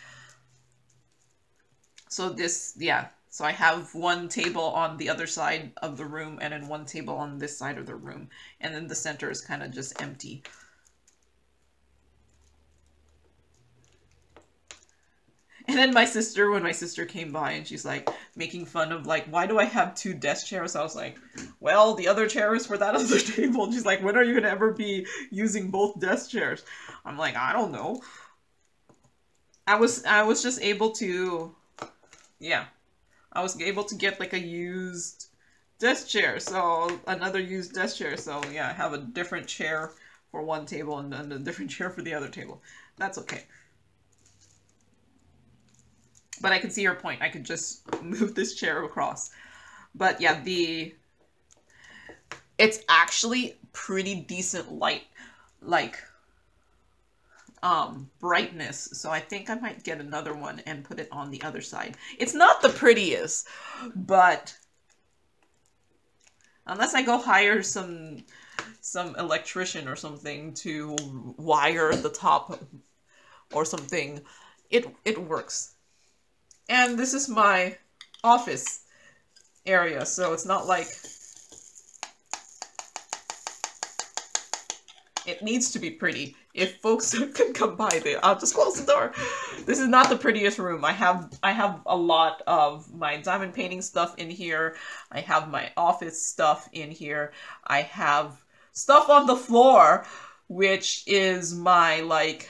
So this, yeah. So I have one table on the other side of the room and then one table on this side of the room. And then the center is kind of just empty. And then my sister, when my sister came by and she's like making fun of like, why do I have 2 desk chairs? I was like, well, the other chair is for that other table. And she's like, when are you going to ever be using both desk chairs? I'm like, I don't know. I was just able to, yeah. I was able to get like a used desk chair, so another used desk chair. So yeah, I have a different chair for one table and then a different chair for the other table. That's okay. But I can see your point. I could just move this chair across. But yeah, it's actually pretty decent light, like brightness. So I think I might get another one and put it on the other side. It's not the prettiest, but unless I go hire some electrician or something to wire the top or something, it works. And this is my office area, so it's not like it needs to be pretty. If folks can come by there, I'll just close the door. This is not the prettiest room. I have a lot of my diamond painting stuff in here. I have my office stuff in here. I have stuff on the floor, which is my like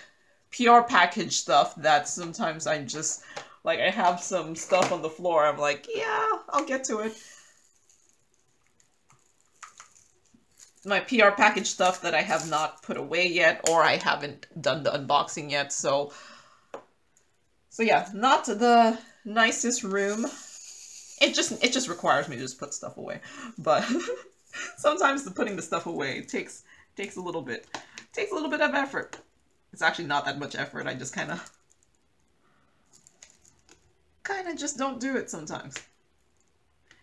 PR package stuff that sometimes I just like, I have some stuff on the floor. I'm like, yeah, I'll get to it. My PR package stuff that I have not put away yet, or I haven't done the unboxing yet. So yeah, not the nicest room. It just requires me to just put stuff away. But sometimes putting the stuff away takes a little bit of effort. It's actually not that much effort. I just kind of just don't do it sometimes.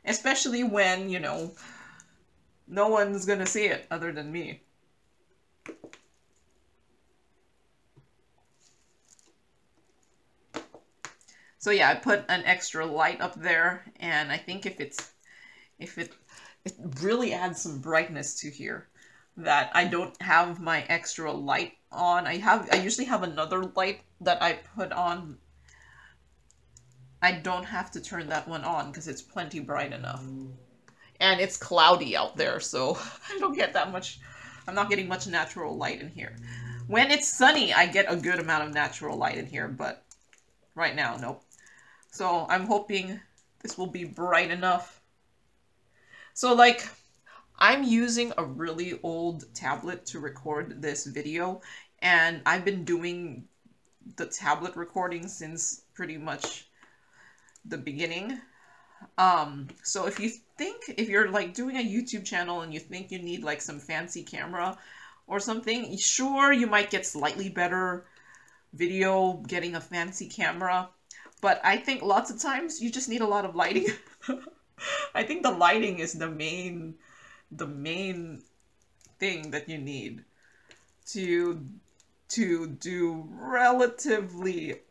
Especially when, you know, No one's gonna see it other than me. So yeah, I put an extra light up there, and I think if it really adds some brightness to here, that I don't have my extra light on. I usually have another light that I put on. I don't have to turn that one on because it's plenty bright enough. And it's cloudy out there, so I don't get that much. I'm not getting much natural light in here. When it's sunny, I get a good amount of natural light in here, but right now, nope. So I'm hoping this will be bright enough. So like, I'm using a really old tablet to record this video, and I've been doing the tablet recording since pretty much the beginning. So if you're like doing a YouTube channel and you think you need like some fancy camera or something, sure, you might get slightly better video getting a fancy camera, but I think lots of times you just need a lot of lighting. I think the lighting is the main thing that you need to do relatively,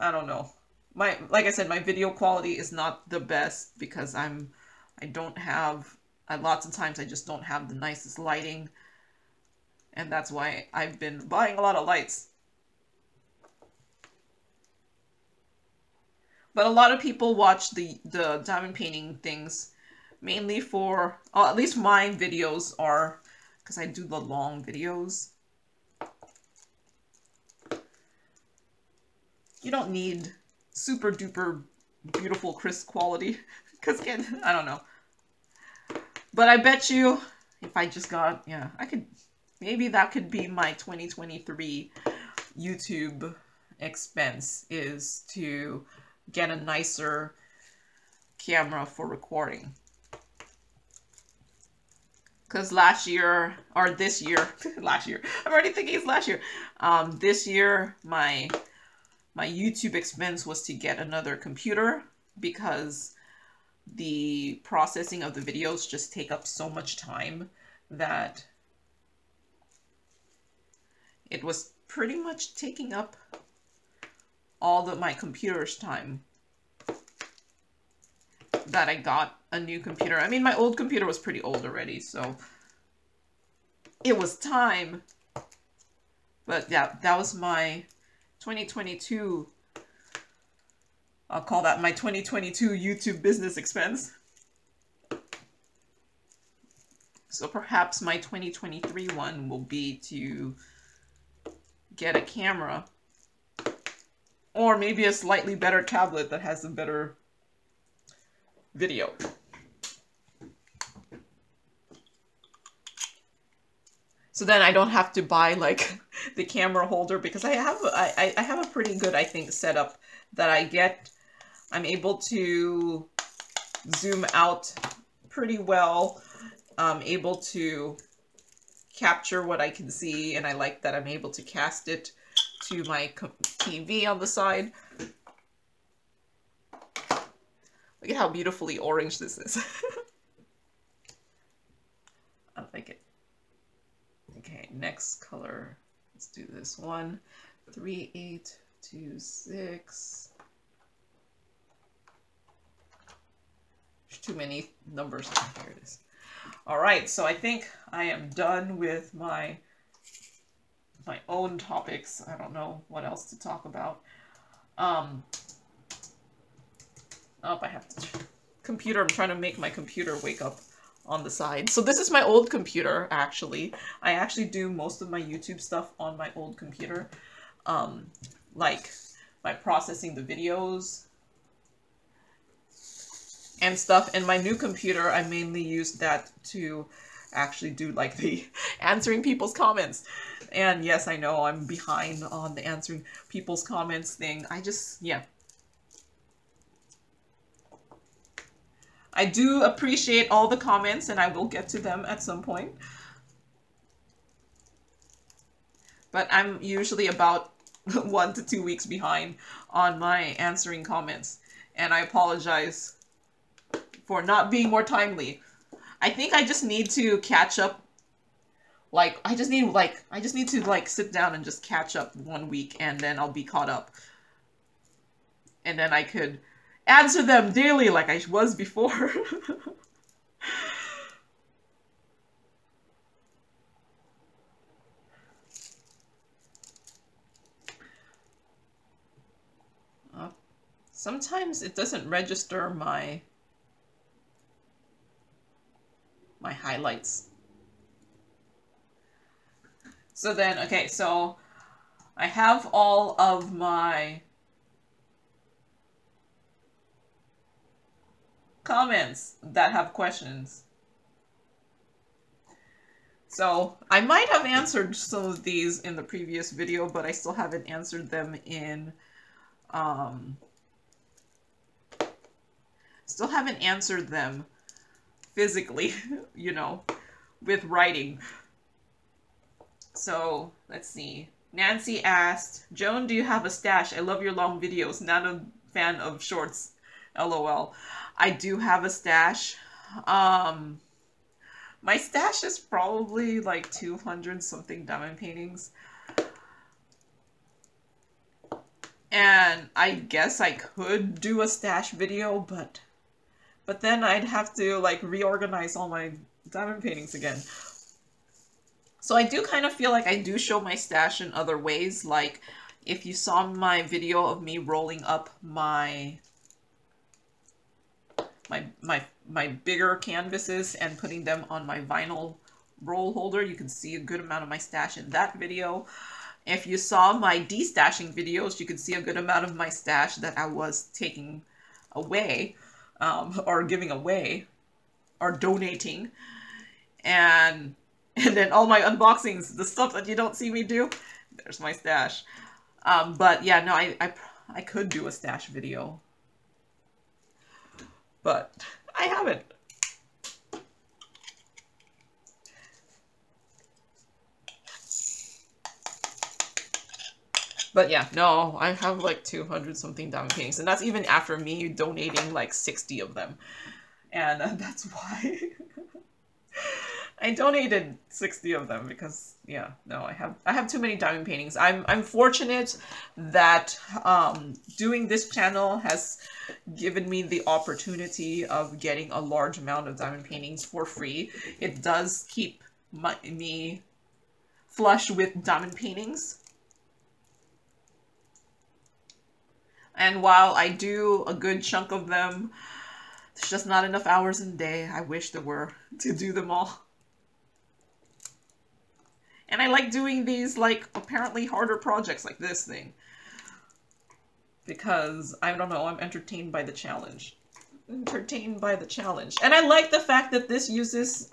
I don't know. Like I said, my video quality is not the best because lots of times I just don't have the nicest lighting, and that's why I've been buying a lot of lights. But a lot of people watch the diamond painting things mainly for, at least my videos are, because I do the long videos. You don't need super duper beautiful crisp quality, because again, I don't know. But I bet you if I just got, yeah, maybe that could be my 2023 YouTube expense, is to get a nicer camera for recording. Because last year, or this year, last year, I'm already thinking it's last year. This year, my YouTube expense was to get another computer, because the processing of the videos just take up so much time that it was pretty much taking up all of my computer's time, that I got a new computer. I mean, my old computer was pretty old already, so it was time. But yeah, that was my 2022, I'll call that my 2022 YouTube business expense. So perhaps my 2023 one will be to get a camera, or maybe a slightly better tablet that has a better video. So then I don't have to buy like the camera holder, because I have a pretty good, I think, setup that I'm able to zoom out pretty well, able to capture what I can see, and I like that I'm able to cast it to my TV on the side. Look at how beautifully orange this is. I like it. Okay, next color. Let's do this one. 3826. There's too many numbers. Here it is. All right, so I think I am done with my own topics. I don't know what else to talk about. Oh, I have to computer. I'm trying to make my computer wake up on the side. So this is my old computer, actually. I actually do most of my YouTube stuff on my old computer. Like by processing the videos and stuff. And my new computer, I mainly use that to actually do like the answering people's comments. And yes, I know I'm behind on the answering people's comments thing. Yeah. I do appreciate all the comments, and I will get to them at some point. But I'm usually about 1 to 2 weeks behind on my answering comments. And I apologize for not being more timely. I think I just need to catch up. Like, I just need to, like, sit down and just catch up 1 week, and then I'll be caught up. And then I could answer them daily like I was before. Sometimes it doesn't register my highlights. So then, okay, so I have all of my comments that have questions. So I might have answered some of these in the previous video, but I still haven't answered them in, still haven't answered them physically, you know, with writing. So let's see. Nancy asked, Joan, do you have a stash? I love your long videos. Not a fan of shorts. LOL. I do have a stash. My stash is probably like 200 something diamond paintings. And I guess I could do a stash video, but then I'd have to like reorganize all my diamond paintings again. So I do kind of feel like I do show my stash in other ways. Like if you saw my video of me rolling up my bigger canvases and putting them on my vinyl roll holder, you can see a good amount of my stash in that video. If you saw my destashing videos, you could see a good amount of my stash that I was taking away, or giving away, or donating. And then all my unboxings, the stuff that you don't see me do, there's my stash. But yeah, no, I could do a stash video, but I haven't. But yeah, no, I have like 200 something diamond paintings, and that's even after me donating like 60 of them. And that's why I donated 60 of them, because yeah, no, I have too many diamond paintings. I'm fortunate that doing this channel has given me the opportunity of getting a large amount of diamond paintings for free. It does keep me flush with diamond paintings. And while I do a good chunk of them, there's just not enough hours in the day. I wish there were to do them all. And I like doing these, like, apparently harder projects like this thing. Because, I don't know, I'm entertained by the challenge. Entertained by the challenge. And I like the fact that this uses,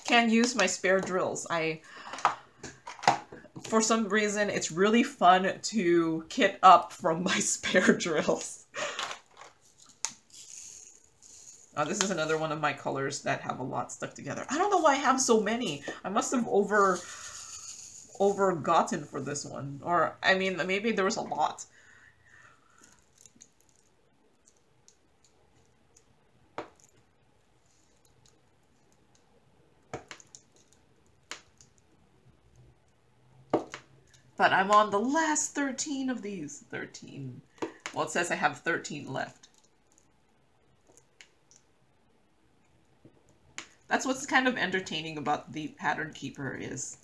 can use my spare drills. For some reason, it's really fun to kit up from my spare drills. This is another one of my colors that have a lot stuck together. I don't know why I have so many. I must have overgotten for this one. Or, I mean, maybe there was a lot. But I'm on the last 13 of these. 13. Well, it says I have 13 left. That's what's kind of entertaining about the Pattern Keeper, is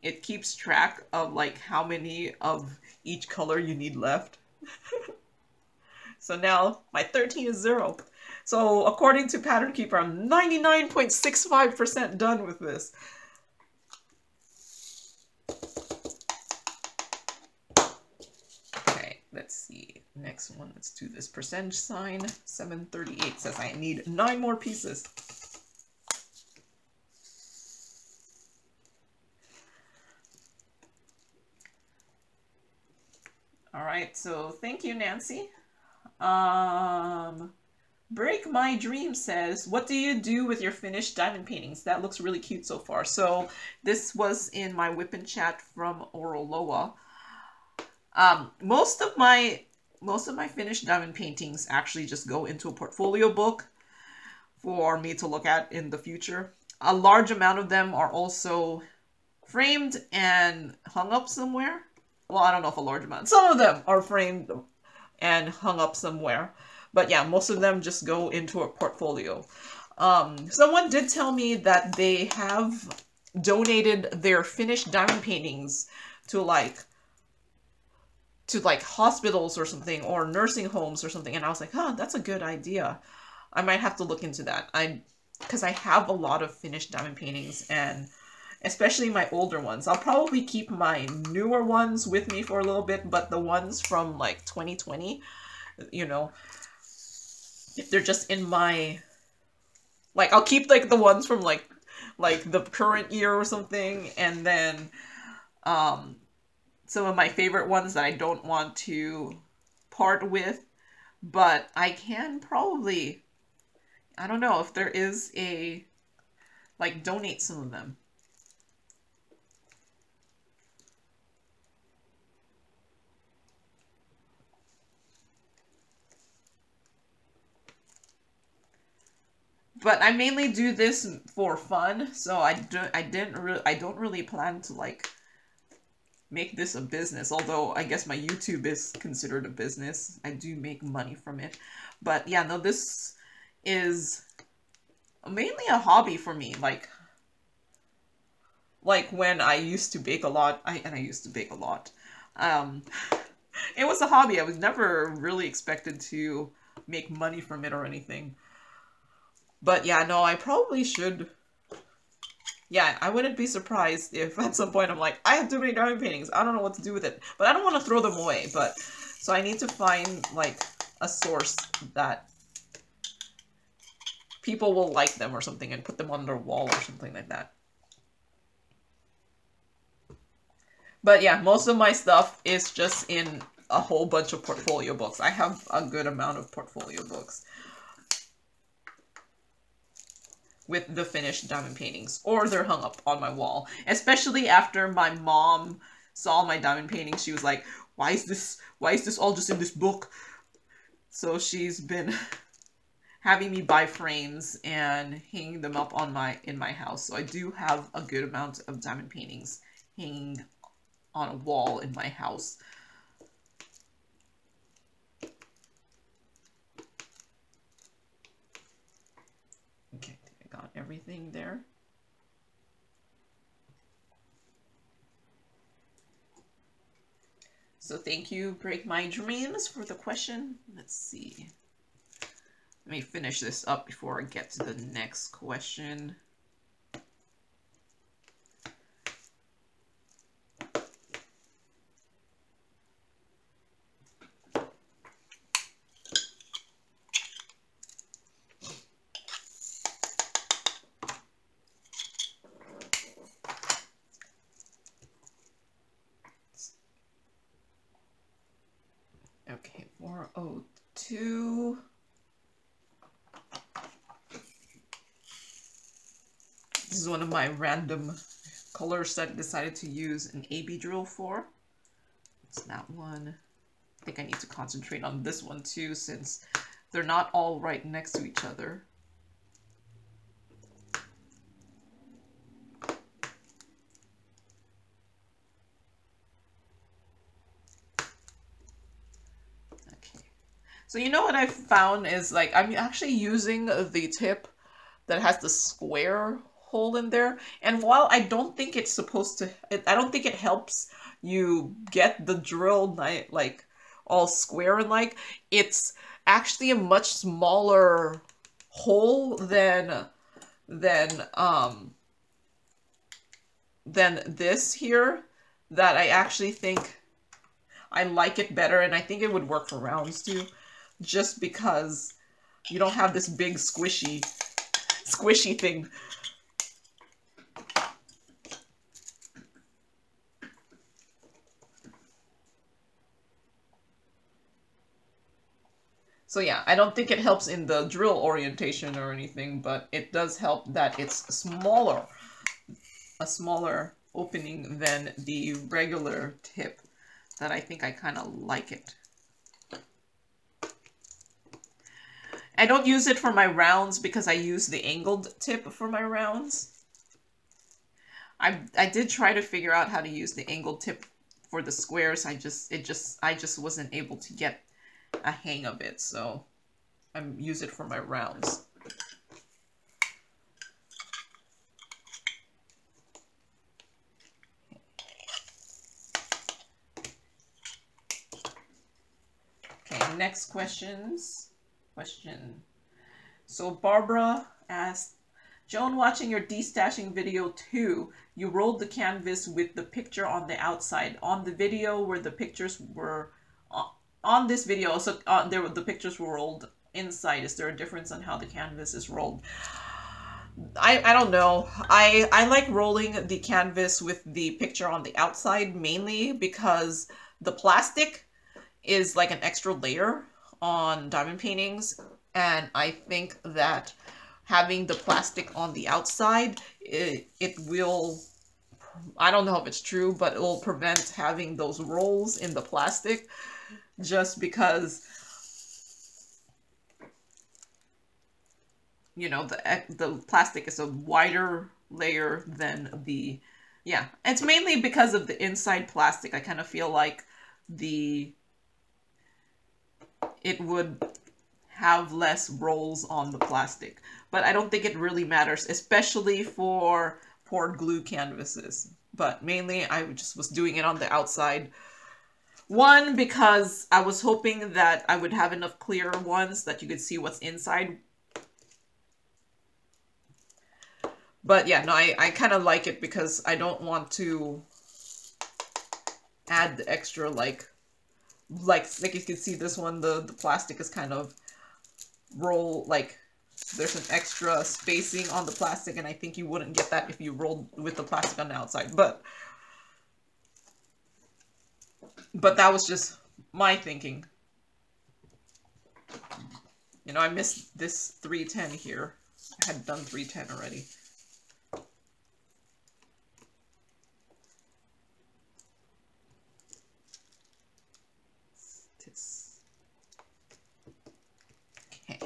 it keeps track of like how many of each color you need left. So now my 13 is 0. So according to Pattern Keeper, I'm 99.65% done with this. Let's see, next one, let's do this percentage sign. 738 says I need 9 more pieces. All right, so thank you, Nancy. Break My Dream says, what do you do with your finished diamond paintings? That looks really cute so far. So this was in my whip and chat from Oroloa. Most of my finished diamond paintings actually just go into a portfolio book for me to look at in the future. A large amount of them are also framed and hung up somewhere. Well, I don't know if a large amount. Some of them are framed and hung up somewhere. But yeah, most of them just go into a portfolio. Someone did tell me that they have donated their finished diamond paintings to like hospitals or something, or nursing homes or something, and I was like, huh, that's a good idea. I might have to look into that. Because I have a lot of finished diamond paintings, and especially my older ones. I'll probably keep my newer ones with me for a little bit, but the ones from like 2020, you know, if they're just in my, like, I'll keep like the ones from like the current year or something, and then some of my favorite ones that I don't want to part with, but I can probably, I don't know if there is a, like, donate some of them. But I mainly do this for fun, so I don't really plan to like make this a business, although I guess my YouTube is considered a business. I do make money from it. But yeah, no, this is mainly a hobby for me. Like when I used to bake a lot, I used to bake a lot. It was a hobby. I was never really expected to make money from it or anything. But yeah, no, I probably should. Yeah, I wouldn't be surprised if at some point I'm like, I have too many diamond paintings. I don't know what to do with it. But I don't want to throw them away. But so I need to find like a source that people will like them or something and put them on their wall or something like that. But yeah, most of my stuff is just in a whole bunch of portfolio books. I have a good amount of portfolio books with the finished diamond paintings, or they're hung up on my wall. Especially after my mom saw my diamond paintings, she was like, why is this all just in this book? So she's been having me buy frames and hanging them up on in my house. So I do have a good amount of diamond paintings hanging on a wall in my house. Okay, I got everything there. So thank you, Break My Dreams, for the question. Let's see. Let me finish this up before I get to the next question. Okay, 402. This is one of my random colors that I decided to use an AB drill for. It's that one. I think I need to concentrate on this one too, since they're not all right next to each other. So you know what I've found is, like, I'm actually using the tip that has the square hole in there. And while I don't think it's supposed to, I don't think it helps you get the drill like all square and like, it's actually a much smaller hole than this here, that I actually think I like it better, and I think it would work for rounds too. Just because you don't have this big squishy thing. So yeah, I don't think it helps in the drill orientation or anything, but it does help that it's smaller, a smaller opening than the regular tip, that I think I kind of like it. I don't use it for my rounds because I use the angled tip for my rounds. I did try to figure out how to use the angled tip for the squares. I just wasn't able to get a hang of it, so I use it for my rounds. Okay, next question. So Barbara asked, Joan, watching your destashing video too, you rolled the canvas with the picture on the outside. On the video where the pictures were, on this video, so the pictures were rolled inside. Is there a difference on how the canvas is rolled? I don't know. I like rolling the canvas with the picture on the outside mainly because the plastic is like an extra layer on diamond paintings, and I think that having the plastic on the outside, it will, I don't know if it's true, but it will prevent having those rolls in the plastic, just because, you know, the plastic is a wider layer than the, yeah, it's mainly because of the inside plastic. I kind of feel like it would have less rolls on the plastic, but I don't think it really matters, especially for poured glue canvases. But mainly I just was doing it on the outside. One, because I was hoping that I would have enough clear ones that you could see what's inside. But yeah, no, I kind of like it because I don't want to add the extra, like you can see this one, the plastic is kind of roll, like there's an extra spacing on the plastic, and I think you wouldn't get that if you rolled with the plastic on the outside. But that was just my thinking. You know, I missed this 310 here. I had done 310 already. Okay.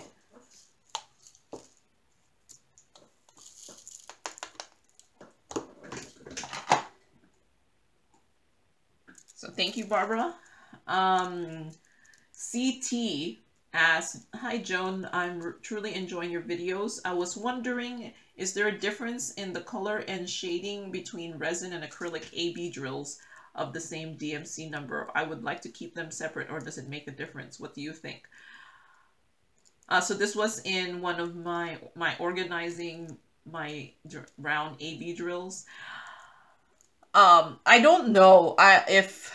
So thank you, Barbara. CT asked, hi Joan, I'm truly enjoying your videos. I was wondering, is there a difference in the color and shading between resin and acrylic AB drills of the same DMC number? I would like to keep them separate, or does it make a difference? What do you think? So this was in one of my organizing my round AB drills. I don't know if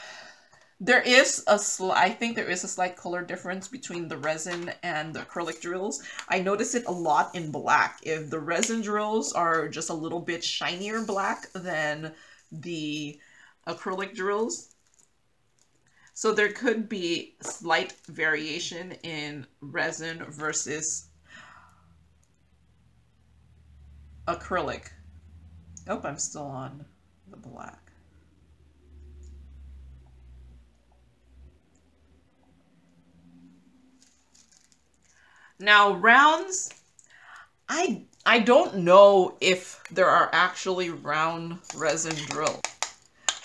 there is I think there is a slight color difference between the resin and the acrylic drills. I notice it a lot in black. If the resin drills are just a little bit shinier black than the acrylic drills. So there could be slight variation in resin versus acrylic. Oh, I'm still on the black. Now rounds, I don't know if there are actually round resin drills,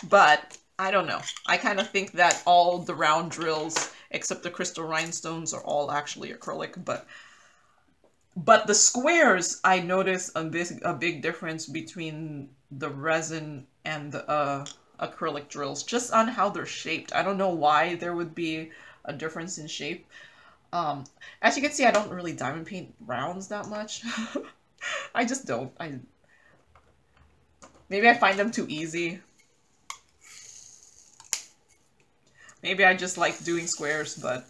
but I don't know. I kind of think that all the round drills, except the crystal rhinestones, are all actually acrylic, but the squares, I notice a big difference between the resin and the acrylic drills, just on how they're shaped. I don't know why there would be a difference in shape. As you can see, I don't really diamond paint rounds that much. I just don't. Maybe I find them too easy. Maybe I just like doing squares, but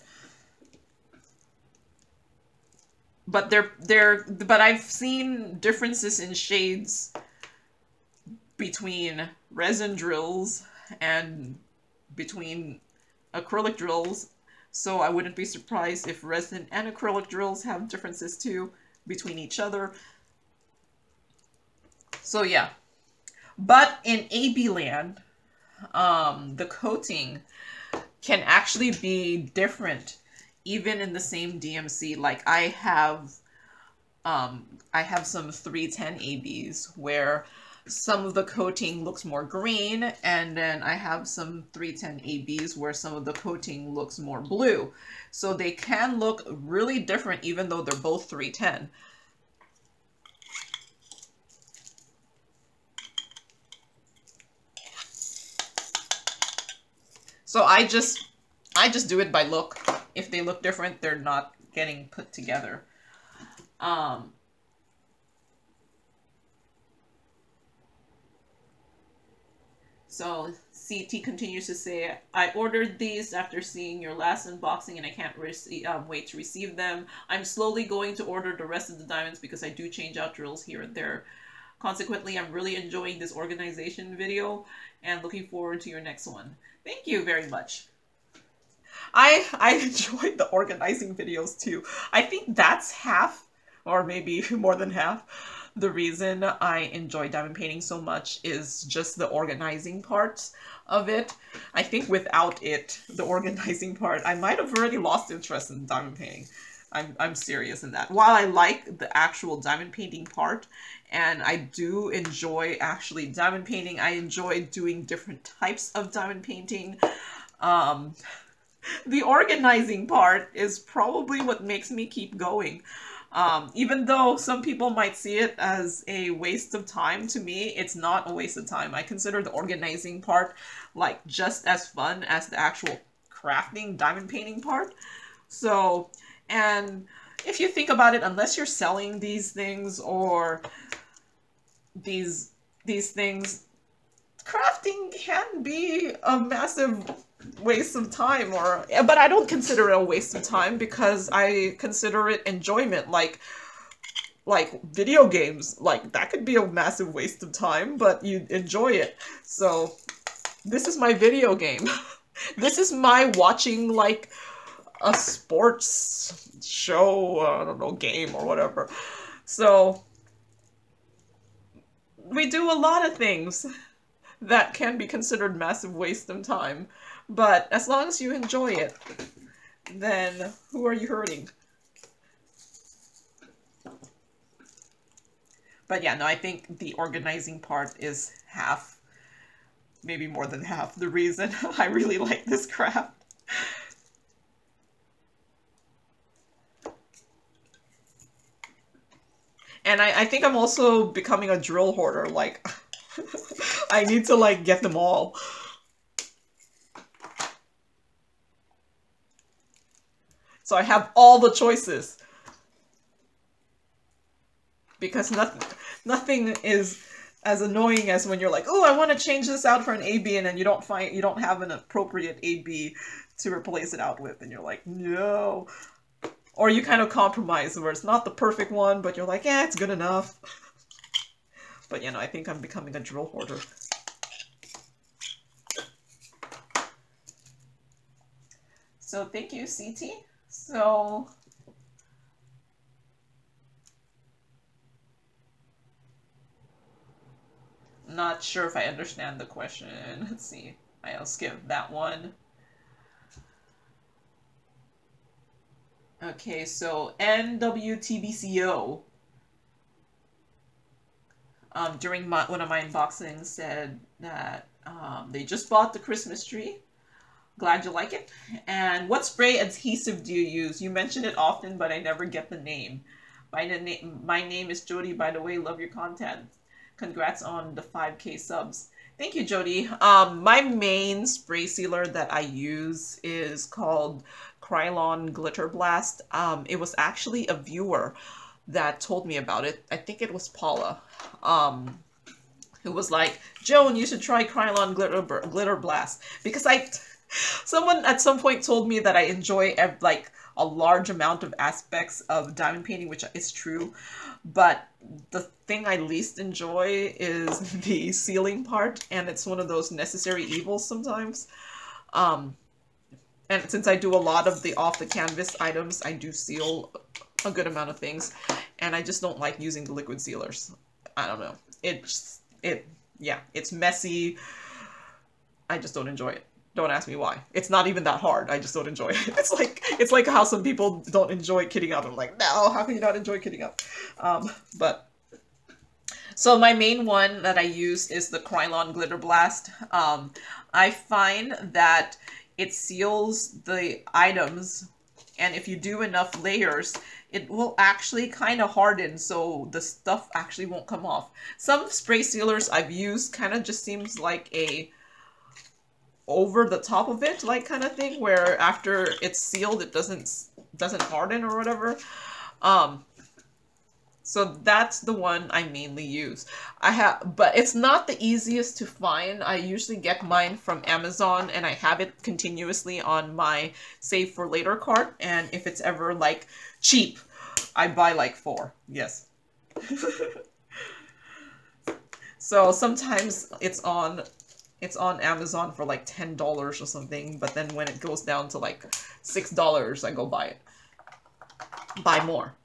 I've seen differences in shades between resin drills and between acrylic drills, so I wouldn't be surprised if resin and acrylic drills have differences too between each other. So yeah, but in AB land, the coating can actually be different even in the same DMC, like I have some 310 ABs where some of the coating looks more green, and then I have some 310 ABs where some of the coating looks more blue. So they can look really different even though they're both 310. So I just do it by look. If they look different, they're not getting put together. So CT continues to say, I ordered these after seeing your last unboxing and I can't wait to receive them. I'm slowly going to order the rest of the diamonds because I do change out drills here and there. Consequently, I'm really enjoying this organization video and looking forward to your next one. Thank you very much. I enjoyed the organizing videos too. I think that's half, or maybe more than half, the reason I enjoy diamond painting so much is just the organizing part of it. I think without it, the organizing part, I might have already lost interest in diamond painting. I'm serious in that. While I like the actual diamond painting part, and I do enjoy actually diamond painting, I enjoy doing different types of diamond painting. The organizing part is probably what makes me keep going. Even though some people might see it as a waste of time, to me, it's not a waste of time. I consider the organizing part like just as fun as the actual crafting diamond painting part. So, and if you think about it, unless you're selling these things or these things, crafting can be a massive waste of time, but I don't consider it a waste of time because I consider it enjoyment, like video games. Like, that could be a massive waste of time, but you enjoy it. So this is my video game. This is my watching like a sports show, I don't know, game or whatever. So we do a lot of things that can be considered massive waste of time. But as long as you enjoy it, then who are you hurting? But yeah, no, I think the organizing part is half, maybe more than half, the reason I really like this craft. And I think I'm also becoming a drill hoarder, like, I need to, like, get them all. So I have all the choices. Because nothing is as annoying as when you're like, oh, I want to change this out for an AB, and then you don't have an appropriate AB to replace it out with, and you're like, no. Or you kind of compromise where it's not the perfect one, but you're like, yeah, it's good enough. But you know, I think I'm becoming a drill hoarder. So thank you, CT. So not sure if I understand the question. Let's see. I'll skip that one. Okay, so NWTBCO during one of my unboxings said that they just bought the Christmas tree. Glad you like it. And what spray adhesive do you use? You mention it often, but I never get the name. My name is Jody, by the way. Love your content. Congrats on the 5K subs. Thank you, Jody. My main spray sealer that I use is called Krylon Glitter Blast. It was actually a viewer that told me about it. I think it was Paula. Who was like, Joan, you should try Krylon Glitter Blast. Because someone at some point told me that I enjoy like a large amount of aspects of diamond painting, which is true. But the thing I least enjoy is the sealing part, and it's one of those necessary evils sometimes. And since I do a lot of the off-the-canvas items, I do seal a good amount of things, and I just don't like using the liquid sealers. I don't know. Yeah, it's messy. I just don't enjoy it. Don't ask me why. It's not even that hard. I just don't enjoy it. It's like how some people don't enjoy kitting up. I'm like, no, how can you not enjoy kitting up? So my main one that I use is the Krylon Glitter Blast. I find that it seals the items, and if you do enough layers, it will actually kind of harden, so the stuff actually won't come off. Some spray sealers I've used kind of just seems like a over the top of it, like kind of thing, where after it's sealed, it doesn't harden or whatever. So that's the one I mainly use. But it's not the easiest to find. I usually get mine from Amazon, and I have it continuously on my save for later cart. And if it's ever like cheap, I buy like 4. Yes. So sometimes it's on Amazon for like $10 or something, but then when it goes down to like $6, I go buy it. Buy more.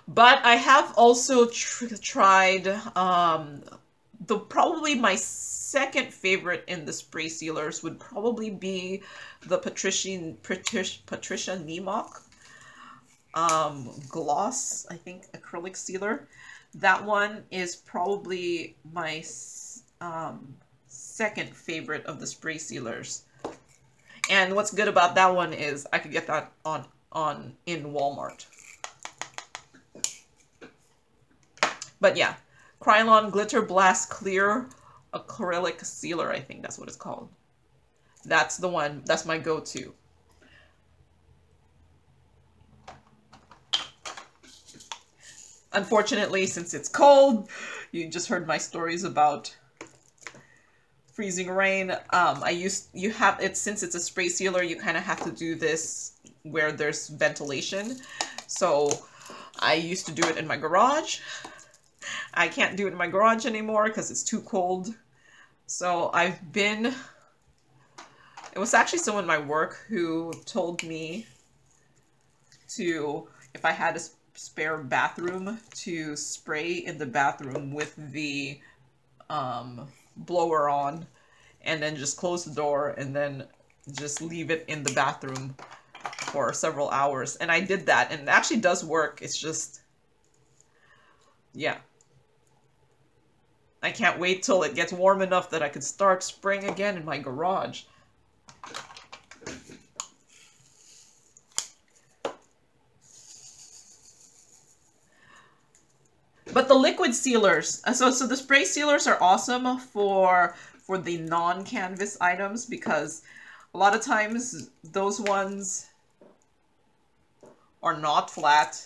But I have also tried, probably my second favorite in the spray sealers would probably be the Patricia Nemok gloss, I think, acrylic sealer. That one is probably my second favorite of the spray sealers. And what's good about that one is I could get that in Walmart. But yeah, Krylon Glitter Blast Clear Acrylic Sealer, I think that's what it's called. That's the one, that's my go-to. Unfortunately, since it's cold, you just heard my stories about freezing rain. Since it's a spray sealer, you kind of have to do this where there's ventilation. So I used to do it in my garage. I can't do it in my garage anymore because it's too cold. So it was actually someone in my work who told me to, if I had a spare bathroom, to spray in the bathroom with the blower on, and then just close the door and then just leave it in the bathroom for several hours. And I did that, and it actually does work. It's just, yeah. I can't wait till it gets warm enough that I could start spraying again in my garage. But the liquid sealers, so the spray sealers are awesome for the non-canvas items, because a lot of times those ones are not flat,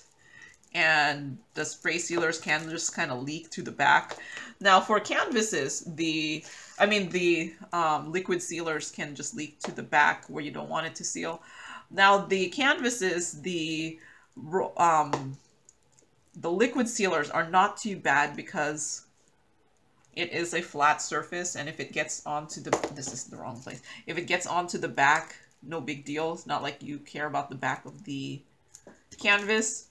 and the spray sealers can just kind of leak to the back. Now for canvases, the liquid sealers can just leak to the back where you don't want it to seal. Now the canvases, the liquid sealers are not too bad because it is a flat surface, and if it gets onto this is the wrong place. If it gets onto the back, no big deal. It's not like you care about the back of the canvas.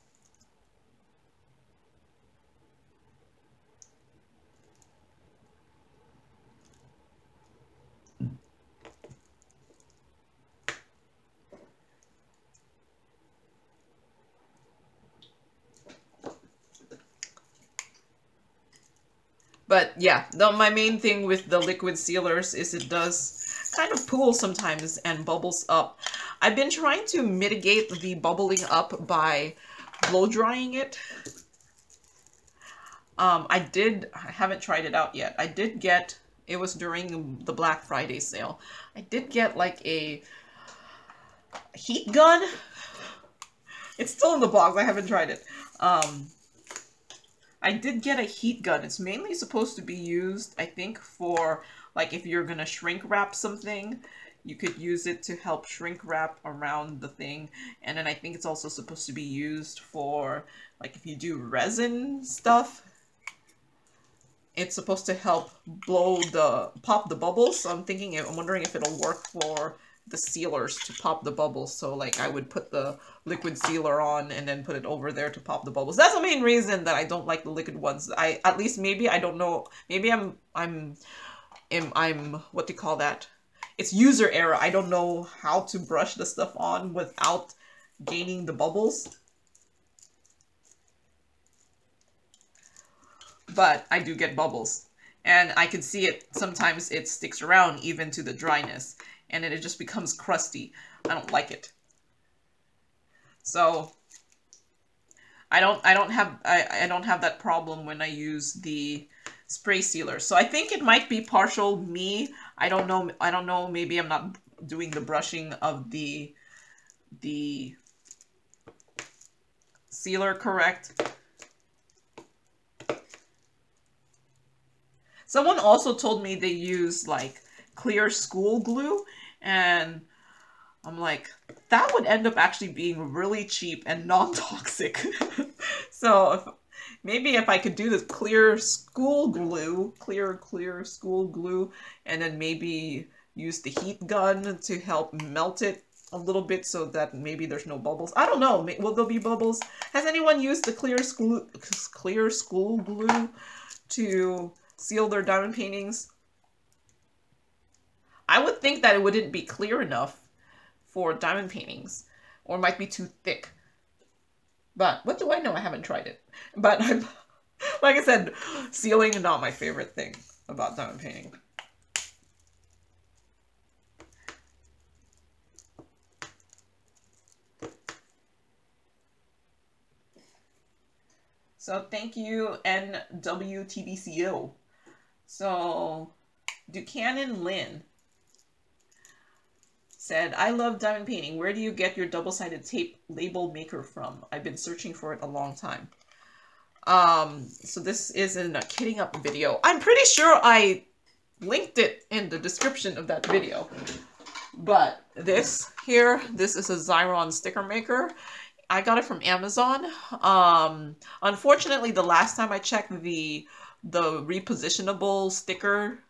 But yeah, my main thing with the liquid sealers is it does kind of pool sometimes and bubbles up. I've been trying to mitigate the bubbling up by blow drying it. I haven't tried it out yet. I did get, it was during the Black Friday sale, I did get like a heat gun. It's still in the box, I haven't tried it. I did get a heat gun. It's mainly supposed to be used, I think, for like if you're gonna shrink wrap something, you could use it to help shrink wrap around the thing. And then I think it's also supposed to be used for like if you do resin stuff, it's supposed to help pop the bubbles. So I'm wondering if it'll work for the sealers to pop the bubbles. So like I would put the liquid sealer on and then put it over there to pop the bubbles. That's the main reason that I don't like the liquid ones. Maybe I don't know, maybe I'm what do you call that? it's user error. I don't know how to brush the stuff on without gaining the bubbles. But I do get bubbles. And I can see it, sometimes it sticks around even to the dryness. And then it just becomes crusty. I don't like it. So I don't have that problem when I use the spray sealer. So I think it might be partial me. I don't know, maybe I'm not doing the brushing of the sealer correct. Someone also told me they use like clear school glue, and I'm like, that would end up actually being really cheap and non-toxic. So maybe if I could do this clear school glue, clear school glue, and then maybe use the heat gun to help melt it a little bit so that maybe there's no bubbles. I don't know. Will there be bubbles? Has anyone used the clear school glue to seal their diamond paintings? I would think that it wouldn't be clear enough for diamond paintings, or it might be too thick. But what do I know? I haven't tried it. But I'm, like I said, sealing is not my favorite thing about diamond painting. So thank you, NWTBCO. So Buchanan Lynn said, I love diamond painting. Where do you get your double-sided tape label maker from? I've been searching for it a long time. So this is in a kitting up video. I'm pretty sure I linked it in the description of that video. But this here, this is a Xyron sticker maker. I got it from Amazon. Unfortunately, the last time I checked, the repositionable sticker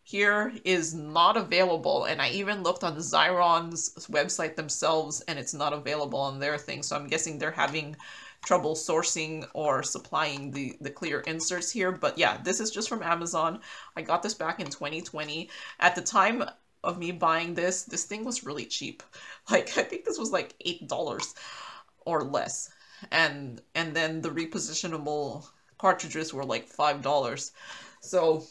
here is not available, and I even looked on Xyron's website themselves, and it's not available on their thing. So I'm guessing they're having trouble sourcing or supplying the clear inserts here. But yeah, this is just from Amazon. I got this back in 2020. At the time of me buying this thing was really cheap. Like, I think this was like $8 or less, and then the repositionable cartridges were like $5. So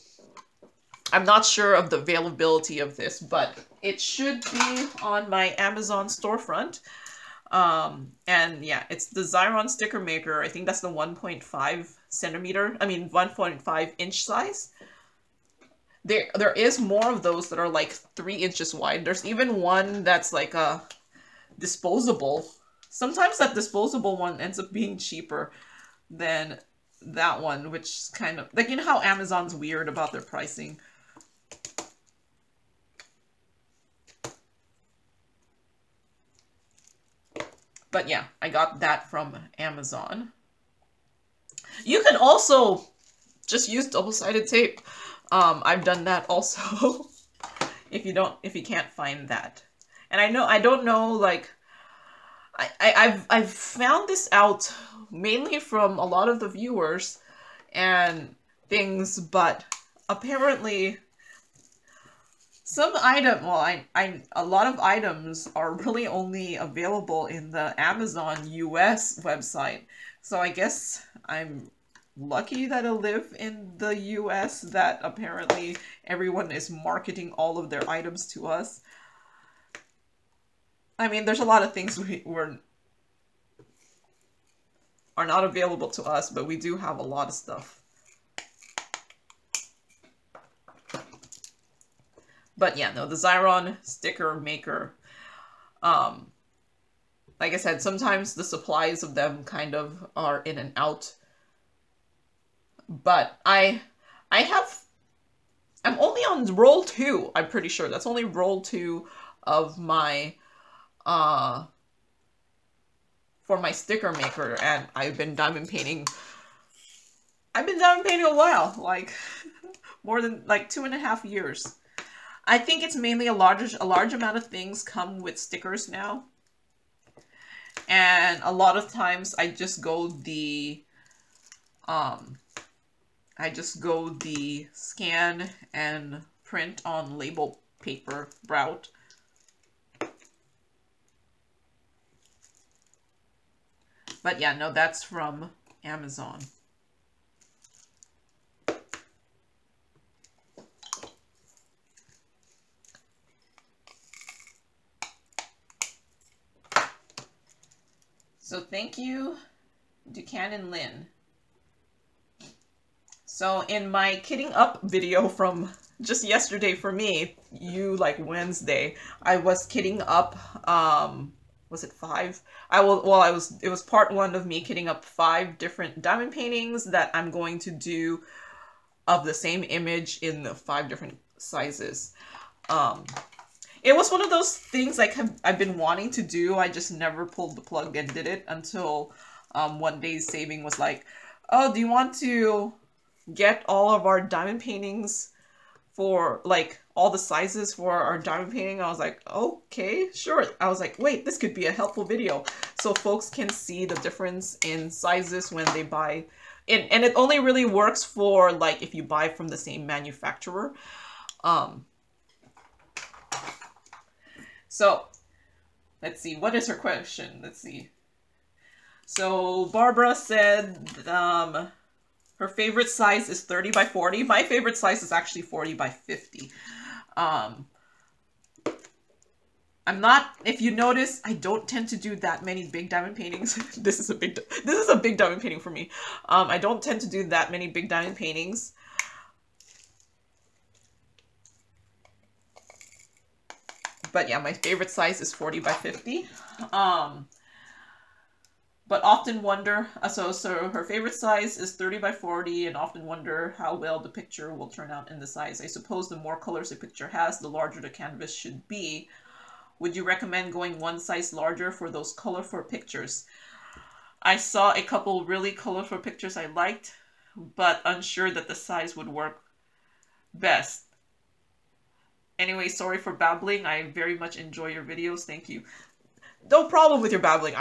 I'm not sure of the availability of this, but it should be on my Amazon storefront. And yeah, it's the Xyron sticker maker. I think that's the 1.5 inch size. There is more of those that are like 3 inches wide. There's even one that's like a disposable. Sometimes that disposable one ends up being cheaper than that one, which is kind of like, you know how Amazon's weird about their pricing. But yeah, I got that from Amazon. You can also just use double-sided tape. I've done that also. if you can't find that. And I don't know, like, I've found this out mainly from a lot of the viewers and things, but apparently some a lot of items are really only available in the Amazon US website. So I guess I'm lucky that I live in the US, that apparently everyone is marketing all of their items to us. I mean, there's a lot of things are not available to us, but we do have a lot of stuff. But yeah, no, the Xyron sticker maker, like I said, sometimes the supplies of them kind of are in and out. But I'm only on roll 2, I'm pretty sure. That's only roll 2 of my for my sticker maker, and I've been diamond painting a while, like more than like 2.5 years. I think it's mainly a large amount of things come with stickers now, and a lot of times I just go the scan and print on label paper route. But yeah, no, that's from Amazon. So thank you, Buchanan Lynn. So in my kitting up video from just yesterday for me, like Wednesday, I was kitting up, was it 5? It was part 1 of me kitting up 5 different diamond paintings that I'm going to do of the same image in the 5 different sizes. It was one of those things like I've been wanting to do. I just never pulled the plug and did it until one day Saving was like, oh, do you want to get all of our diamond paintings for like all the sizes for our diamond painting? I was like, okay, sure. I was like, wait, this could be a helpful video so folks can see the difference in sizes when they buy. And it only really works for like if you buy from the same manufacturer. So let's see, what is her question? Let's see. So Barbara said her favorite size is 30 by 40. My favorite size is actually 40 by 50. I'm not, if you notice, I don't tend to do that many big diamond paintings. This is a big diamond painting for me. I don't tend to do that many big diamond paintings. But yeah, my favorite size is 40 by 50. But often wonder, so her favorite size is 30 by 40 and often wonder how well the picture will turn out in the size. I suppose the more colors a picture has, the larger the canvas should be. Would you recommend going one size larger for those colorful pictures? I saw a couple really colorful pictures I liked, but unsure that the size would work best. Anyway, sorry for babbling. I very much enjoy your videos. Thank you. No problem with your babbling.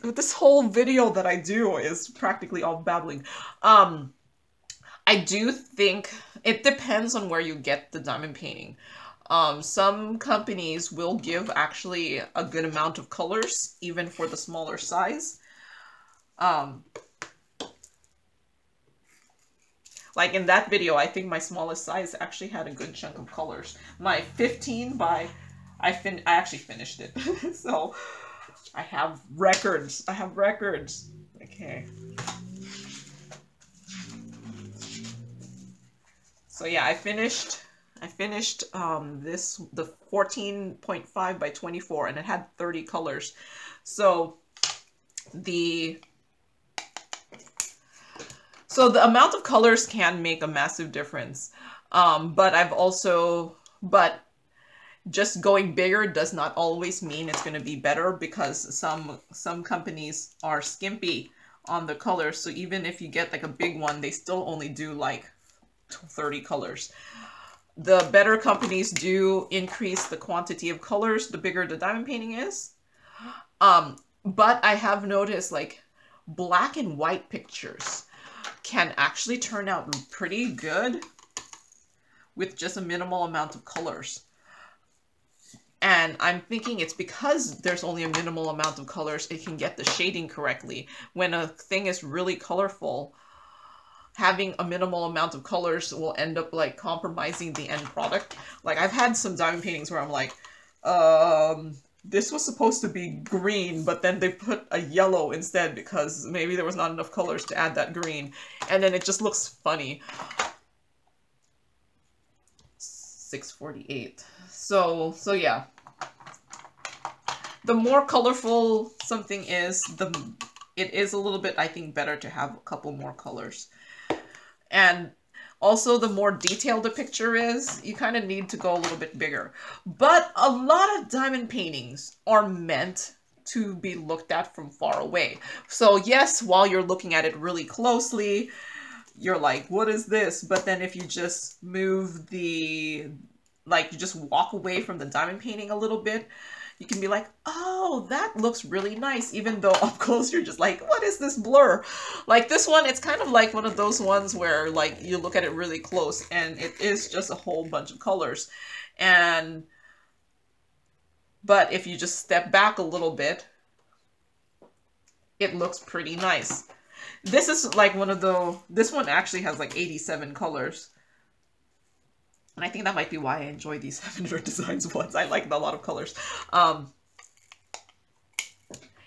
This whole video that I do is practically all babbling. I do think it depends on where you get the diamond painting. Some companies will give actually a good amount of colors, even for the smaller size. Like in that video, I think my smallest size actually had a good chunk of colors. My 15 by, I actually finished it. So I have records. Okay. So yeah, I finished the 14.5 by 24 and it had 30 colors. So the amount of colors can make a massive difference. But just going bigger does not always mean it's going to be better, because some companies are skimpy on the colors. So even if you get like a big one, they still only do like 30 colors. The better companies do increase the quantity of colors the bigger the diamond painting is. But I have noticed like black and white pictures can actually turn out pretty good with just a minimal amount of colors. And I'm thinking it's because there's only a minimal amount of colors, it can get the shading correctly. When a thing is really colorful, having a minimal amount of colors will end up like compromising the end product. Like I've had some diamond paintings where I'm like, this was supposed to be green, but then they put a yellow instead because maybe there was not enough colors to add that green. And then it just looks funny. 648. So yeah. The more colorful something is, it is a little bit, I think, better to have a couple more colors. And also, the more detailed a picture is, you kind of need to go a little bit bigger. But a lot of diamond paintings are meant to be looked at from far away. So yes, while you're looking at it really closely, you're like, what is this? But then if you just move you just walk away from the diamond painting a little bit, you can be like, oh, that looks really nice. Even though up close, you're just like, what is this blur? Like this one, it's kind of like one of those ones where like you look at it really close and it is just a whole bunch of colors. But if you just step back a little bit, it looks pretty nice. This is like this one actually has like 87 colors. And I think that might be why I enjoy these Heaven and Earth Designs ones. I like a lot of colors. And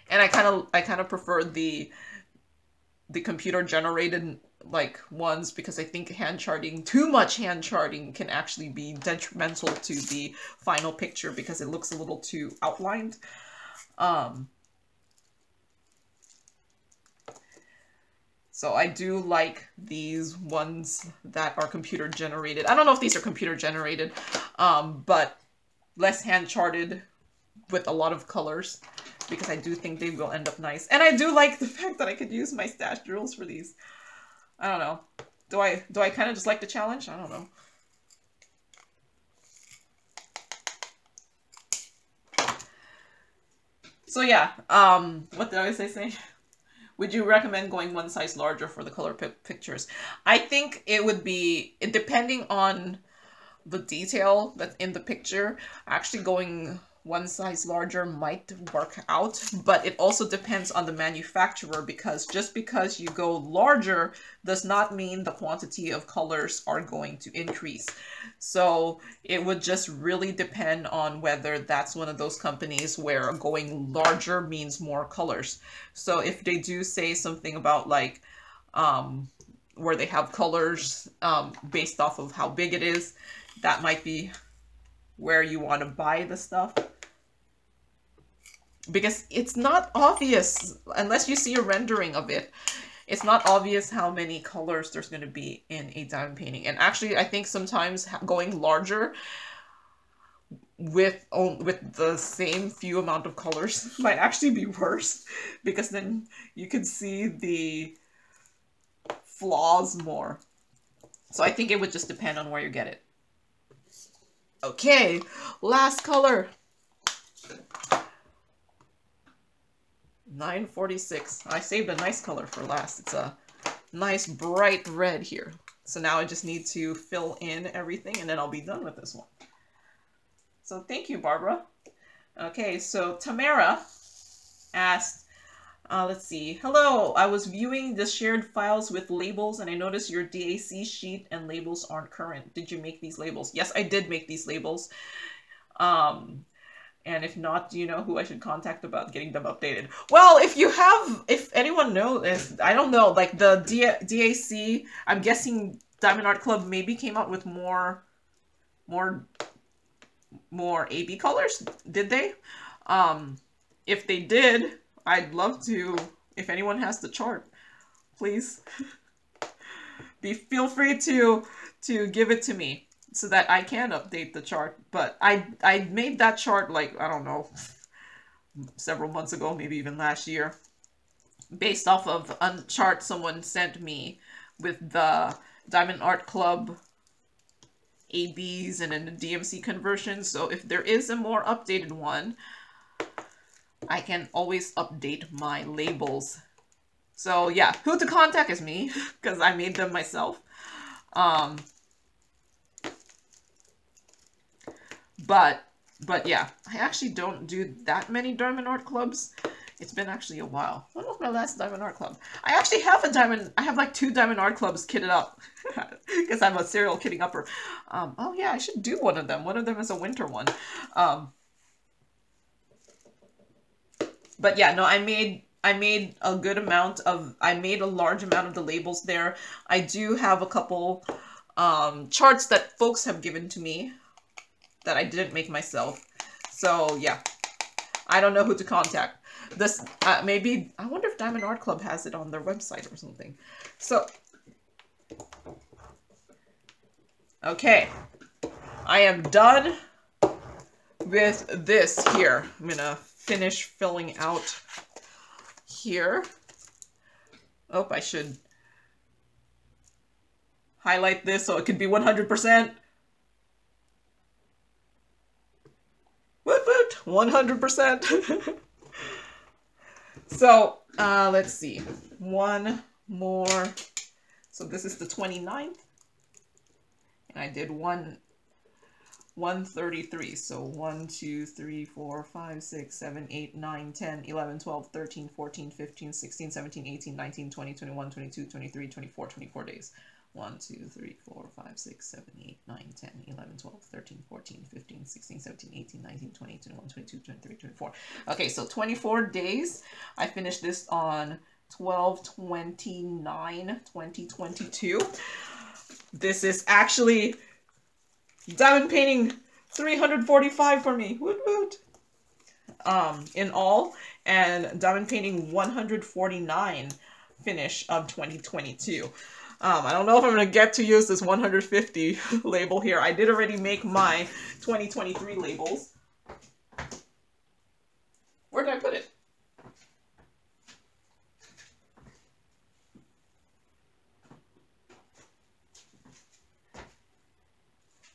I kind of prefer the computer generated like ones, because I think too much hand charting can actually be detrimental to the final picture because it looks a little too outlined. So I do like these ones that are computer generated. I don't know if these are computer generated, but less hand charted with a lot of colors, because I do think they will end up nice. And I do like the fact that I could use my stash drills for these. I don't know. Do I kind of just like the challenge? I don't know. So yeah, what did I say? Would you recommend going one size larger for the color pictures? I think it would be, depending on the detail that's in the picture, actually going one size larger might work out, but it also depends on the manufacturer, because just because you go larger does not mean the quantity of colors are going to increase. So it would just really depend on whether that's one of those companies where going larger means more colors. So if they do say something about like where they have colors based off of how big it is, that might be where you want to buy the stuff. Because it's not obvious, unless you see a rendering of it, it's not obvious how many colors there's going to be in a diamond painting. And actually, I think sometimes going larger with the same few amount of colors might actually be worse, because then you can see the flaws more. So I think it would just depend on where you get it. Okay, last color. 946. I saved a nice color for last. It's a nice bright red here. So now I just need to fill in everything and then I'll be done with this one. So thank you, Barbara. Okay, so Tamara asked, let's see. Hello, I was viewing the shared files with labels and I noticed your DAC sheet and labels aren't current. Did you make these labels? Yes, I did make these labels. And if not, do you know who I should contact about getting them updated? Well, if anyone knows, I don't know, like the DAC, I'm guessing Diamond Art Club maybe came out with more AB colors, did they? If they did, I'd love to, if anyone has the chart, please feel free to give it to me so that I can update the chart. But I made that chart like, I don't know, several months ago, maybe even last year, based off of a chart someone sent me with the Diamond Art Club ABs and then the DMC conversion. So if there is a more updated one, I can always update my labels. So yeah, who to contact is me, because I made them myself. But yeah, I actually don't do that many Diamond Art Clubs. It's been actually a while. When was my last Diamond Art Club? I actually have I have like 2 Diamond Art Clubs kitted up, because I'm a serial kitting upper. Oh yeah, I should do one of them. One of them is a winter one. But yeah, no, I made a good amount of, I made a large amount of the labels there. I do have a couple charts that folks have given to me that I didn't make myself. So yeah, I don't know who to contact. This maybe, I wonder if Diamond Art Club has it on their website or something. So okay, I am done with this here. I'm gonna finish filling out here. Oh, I should highlight this so it could be 100%. Woot woot, 100%. So, let's see. One more. So this is the 29th. And I did one 133. So 1, 2, 3, 4, 5, 6, 7, 8, 9, 10, 11, 12, 13, 14, 15, 16, 17, 18, 19, 20, 21, 22, 23, 24, 24 days. 1, 2, 3, 4, 5, 6, 7, 8, 9, 10, 11, 12, 13, 14, 15, 16, 17, 18, 19, 20, 21, 22, 23, 24. Okay, so 24 days. I finished this on 12/29/2022. This is actually diamond painting 345 for me. Woot woot. In all, and diamond painting 149 finish of 2022. I don't know if I'm going to get to use this 150 label here. I did already make my 2023 labels. Where did I put it?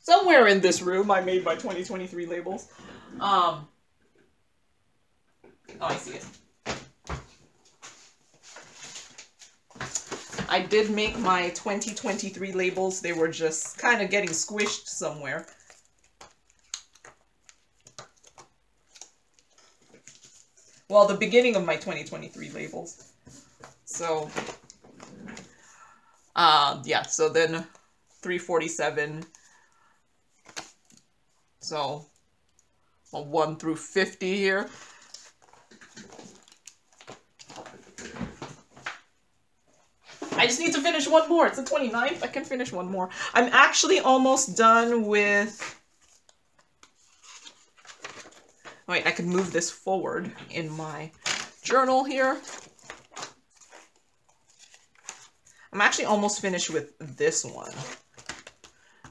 Somewhere in this room I made my 2023 labels. Oh, I see it. I did make my 2023 labels. They were just kind of getting squished somewhere. Well, the beginning of my 2023 labels. So, yeah, so then 347. So, 1 through 50 here. I just need to finish one more. It's the 29th. I can finish one more. I'm actually almost done with... Wait, I can move this forward in my journal here. I'm actually almost finished with this one,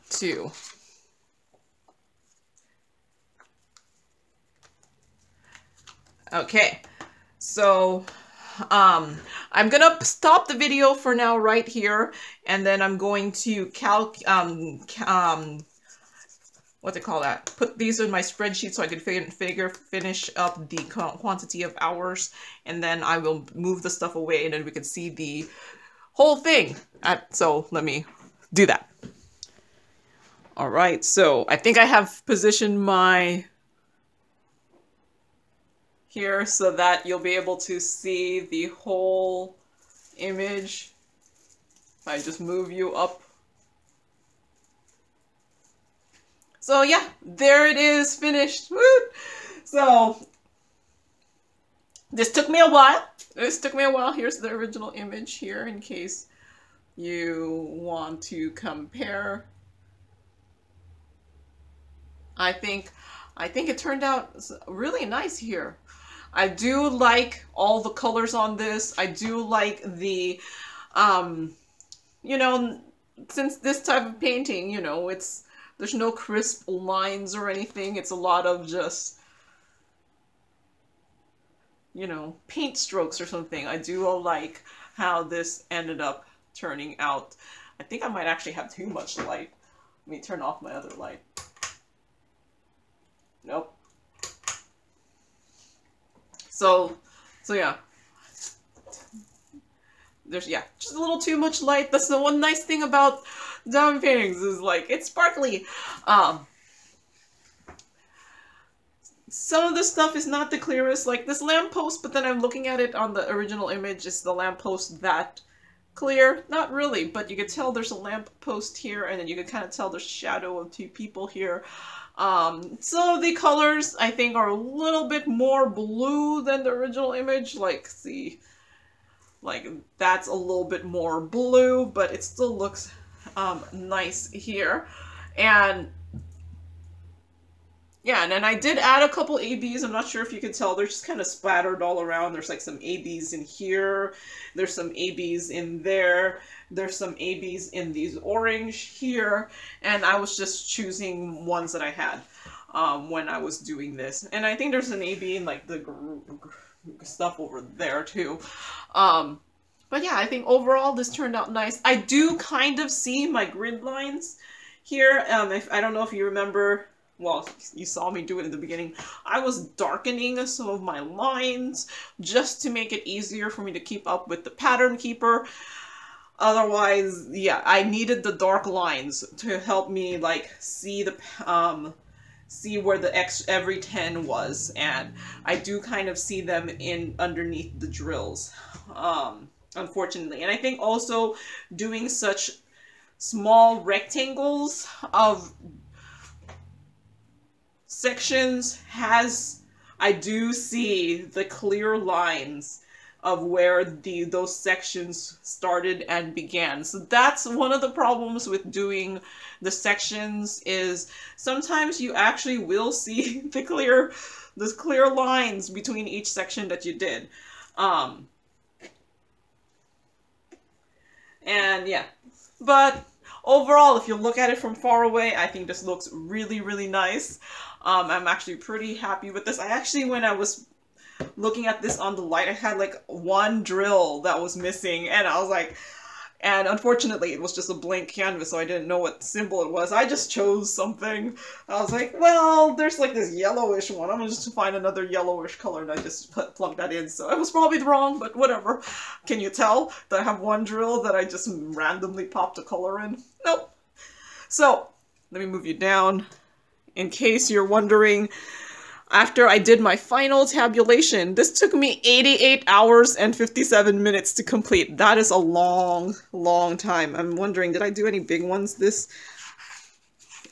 too. Okay, so... I'm gonna stop the video for now right here, and then I'm going to what's it called that? Put these in my spreadsheet so I can finish up the quantity of hours, and then I will move the stuff away, and then we can see the whole thing. So let me do that. All right, so I think I have positioned my here so that you'll be able to see the whole image. If I just move you up. So yeah, there it is, finished. Woo! So this took me a while. Here's the original image here in case you want to compare. I think it turned out really nice here. I do like all the colors on this. I do like the, you know, since this type of painting, you know, there's no crisp lines or anything. It's a lot of just, you know, paint strokes or something. I do like how this ended up turning out. I think I might actually have too much light. Let me turn off my other light. Nope. So yeah. There's, yeah, just a little too much light. That's the one nice thing about diamond paintings is, like, it's sparkly. Some of the stuff is not the clearest, like this lamppost, but then I'm looking at it on the original image. Is the lamppost that clear? Not really, but you could tell there's a lamppost here, and then you could kind of tell there's a shadow of two people here. Some of the colors, I think, are a little bit more blue than the original image. Like, see, like, that's a little bit more blue, but it still looks, nice here. And, yeah, and then I did add a couple ABs. I'm not sure if you can tell. They're just kind of splattered all around. There's, like, some ABs in here. There's some ABs in there. There's some ABs in these orange here, and I was just choosing ones that I had when I was doing this. And I think there's an AB in, like, the stuff over there too. But yeah, I think overall this turned out nice. I do kind of see my grid lines here. I don't know if you remember, well, you saw me do it in the beginning. I was darkening some of my lines just to make it easier for me to keep up with the pattern keeper. Otherwise, yeah, I needed the dark lines to help me, like, see the see where the every 10 was, and I do kind of see them in underneath the drills, unfortunately. And I think also doing such small rectangles of sections I do see the clear lines of where those sections started and began. So that's one of the problems with doing the sections, is sometimes you actually will see the clear lines between each section that you did. And yeah, but overall, if you look at it from far away, I think this looks really, really nice. I'm actually pretty happy with this. I actually, when I was looking at this on the light, I had like one drill that was missing, and I was like, and unfortunately it was just a blank canvas, so I didn't know what symbol it was. I just chose something. I was like, well, there's like this yellowish one, I'm gonna just find another yellowish color, and I just plugged that in. So I was probably wrong, but whatever. Can you tell that I have one drill that I just randomly popped a color in? Nope. So let me move you down in case you're wondering. After I did my final tabulation, this took me 88 hours and 57 minutes to complete. That is a long, long time. I'm wondering, did I do any big ones this?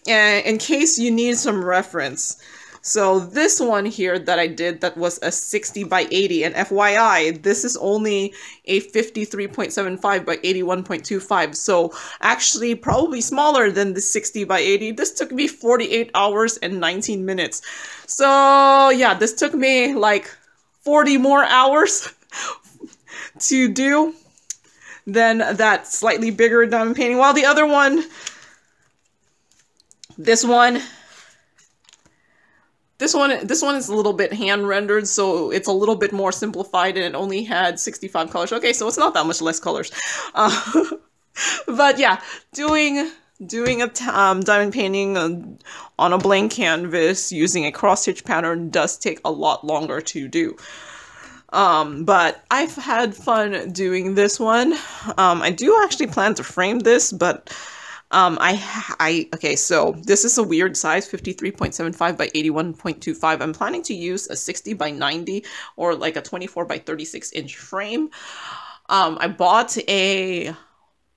And in case you need some reference. So this one here that I did, that was a 60 by 80, and FYI, this is only a 53.75 by 81.25, so actually probably smaller than the 60 by 80. This took me 48 hours and 19 minutes. So yeah, this took me like 40 more hours to do than that slightly bigger diamond painting, while the other one, this one is a little bit hand rendered, so it's a little bit more simplified, and it only had 65 colors. Okay, so it's not that much less colors. But yeah, doing a diamond painting on a blank canvas using a cross stitch pattern does take a lot longer to do. But I've had fun doing this one. I do actually plan to frame this, but okay, so this is a weird size, 53.75 by 81.25. I'm planning to use a 60 by 90 or like a 24 by 36 inch frame. I bought a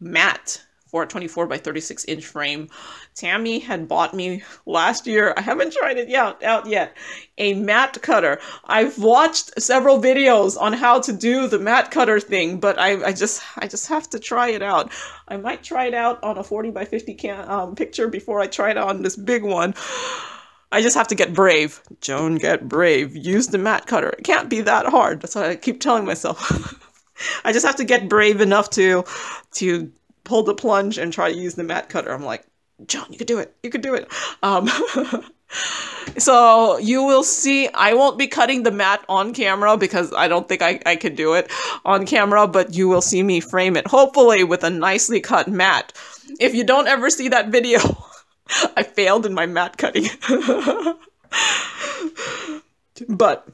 mat for a 24 by 36 inch frame. Tammy had bought me last year, I haven't tried it out yet, a mat cutter. I've watched several videos on how to do the mat cutter thing, but I just have to try it out. I might try it out on a 40 by 50 picture before I try it on this big one. I just have to get brave. Joan, get brave. Use the mat cutter. It can't be that hard. That's what I keep telling myself. I just have to get brave enough to pull the plunge and try to use the mat cutter. I'm like, Joan, you could do it. You could do it. So you will see, I won't be cutting the mat on camera because I don't think I could do it on camera, but you will see me frame it, hopefully with a nicely cut mat. If you don't ever see that video, I failed in my mat cutting. But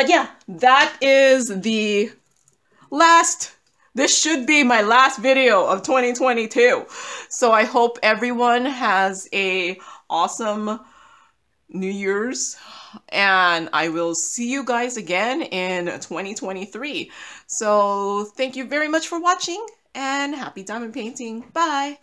yeah, that is the last. This should be my last video of 2022. So I hope everyone has a awesome New Year's, and I will see you guys again in 2023. So thank you very much for watching, and happy diamond painting. Bye.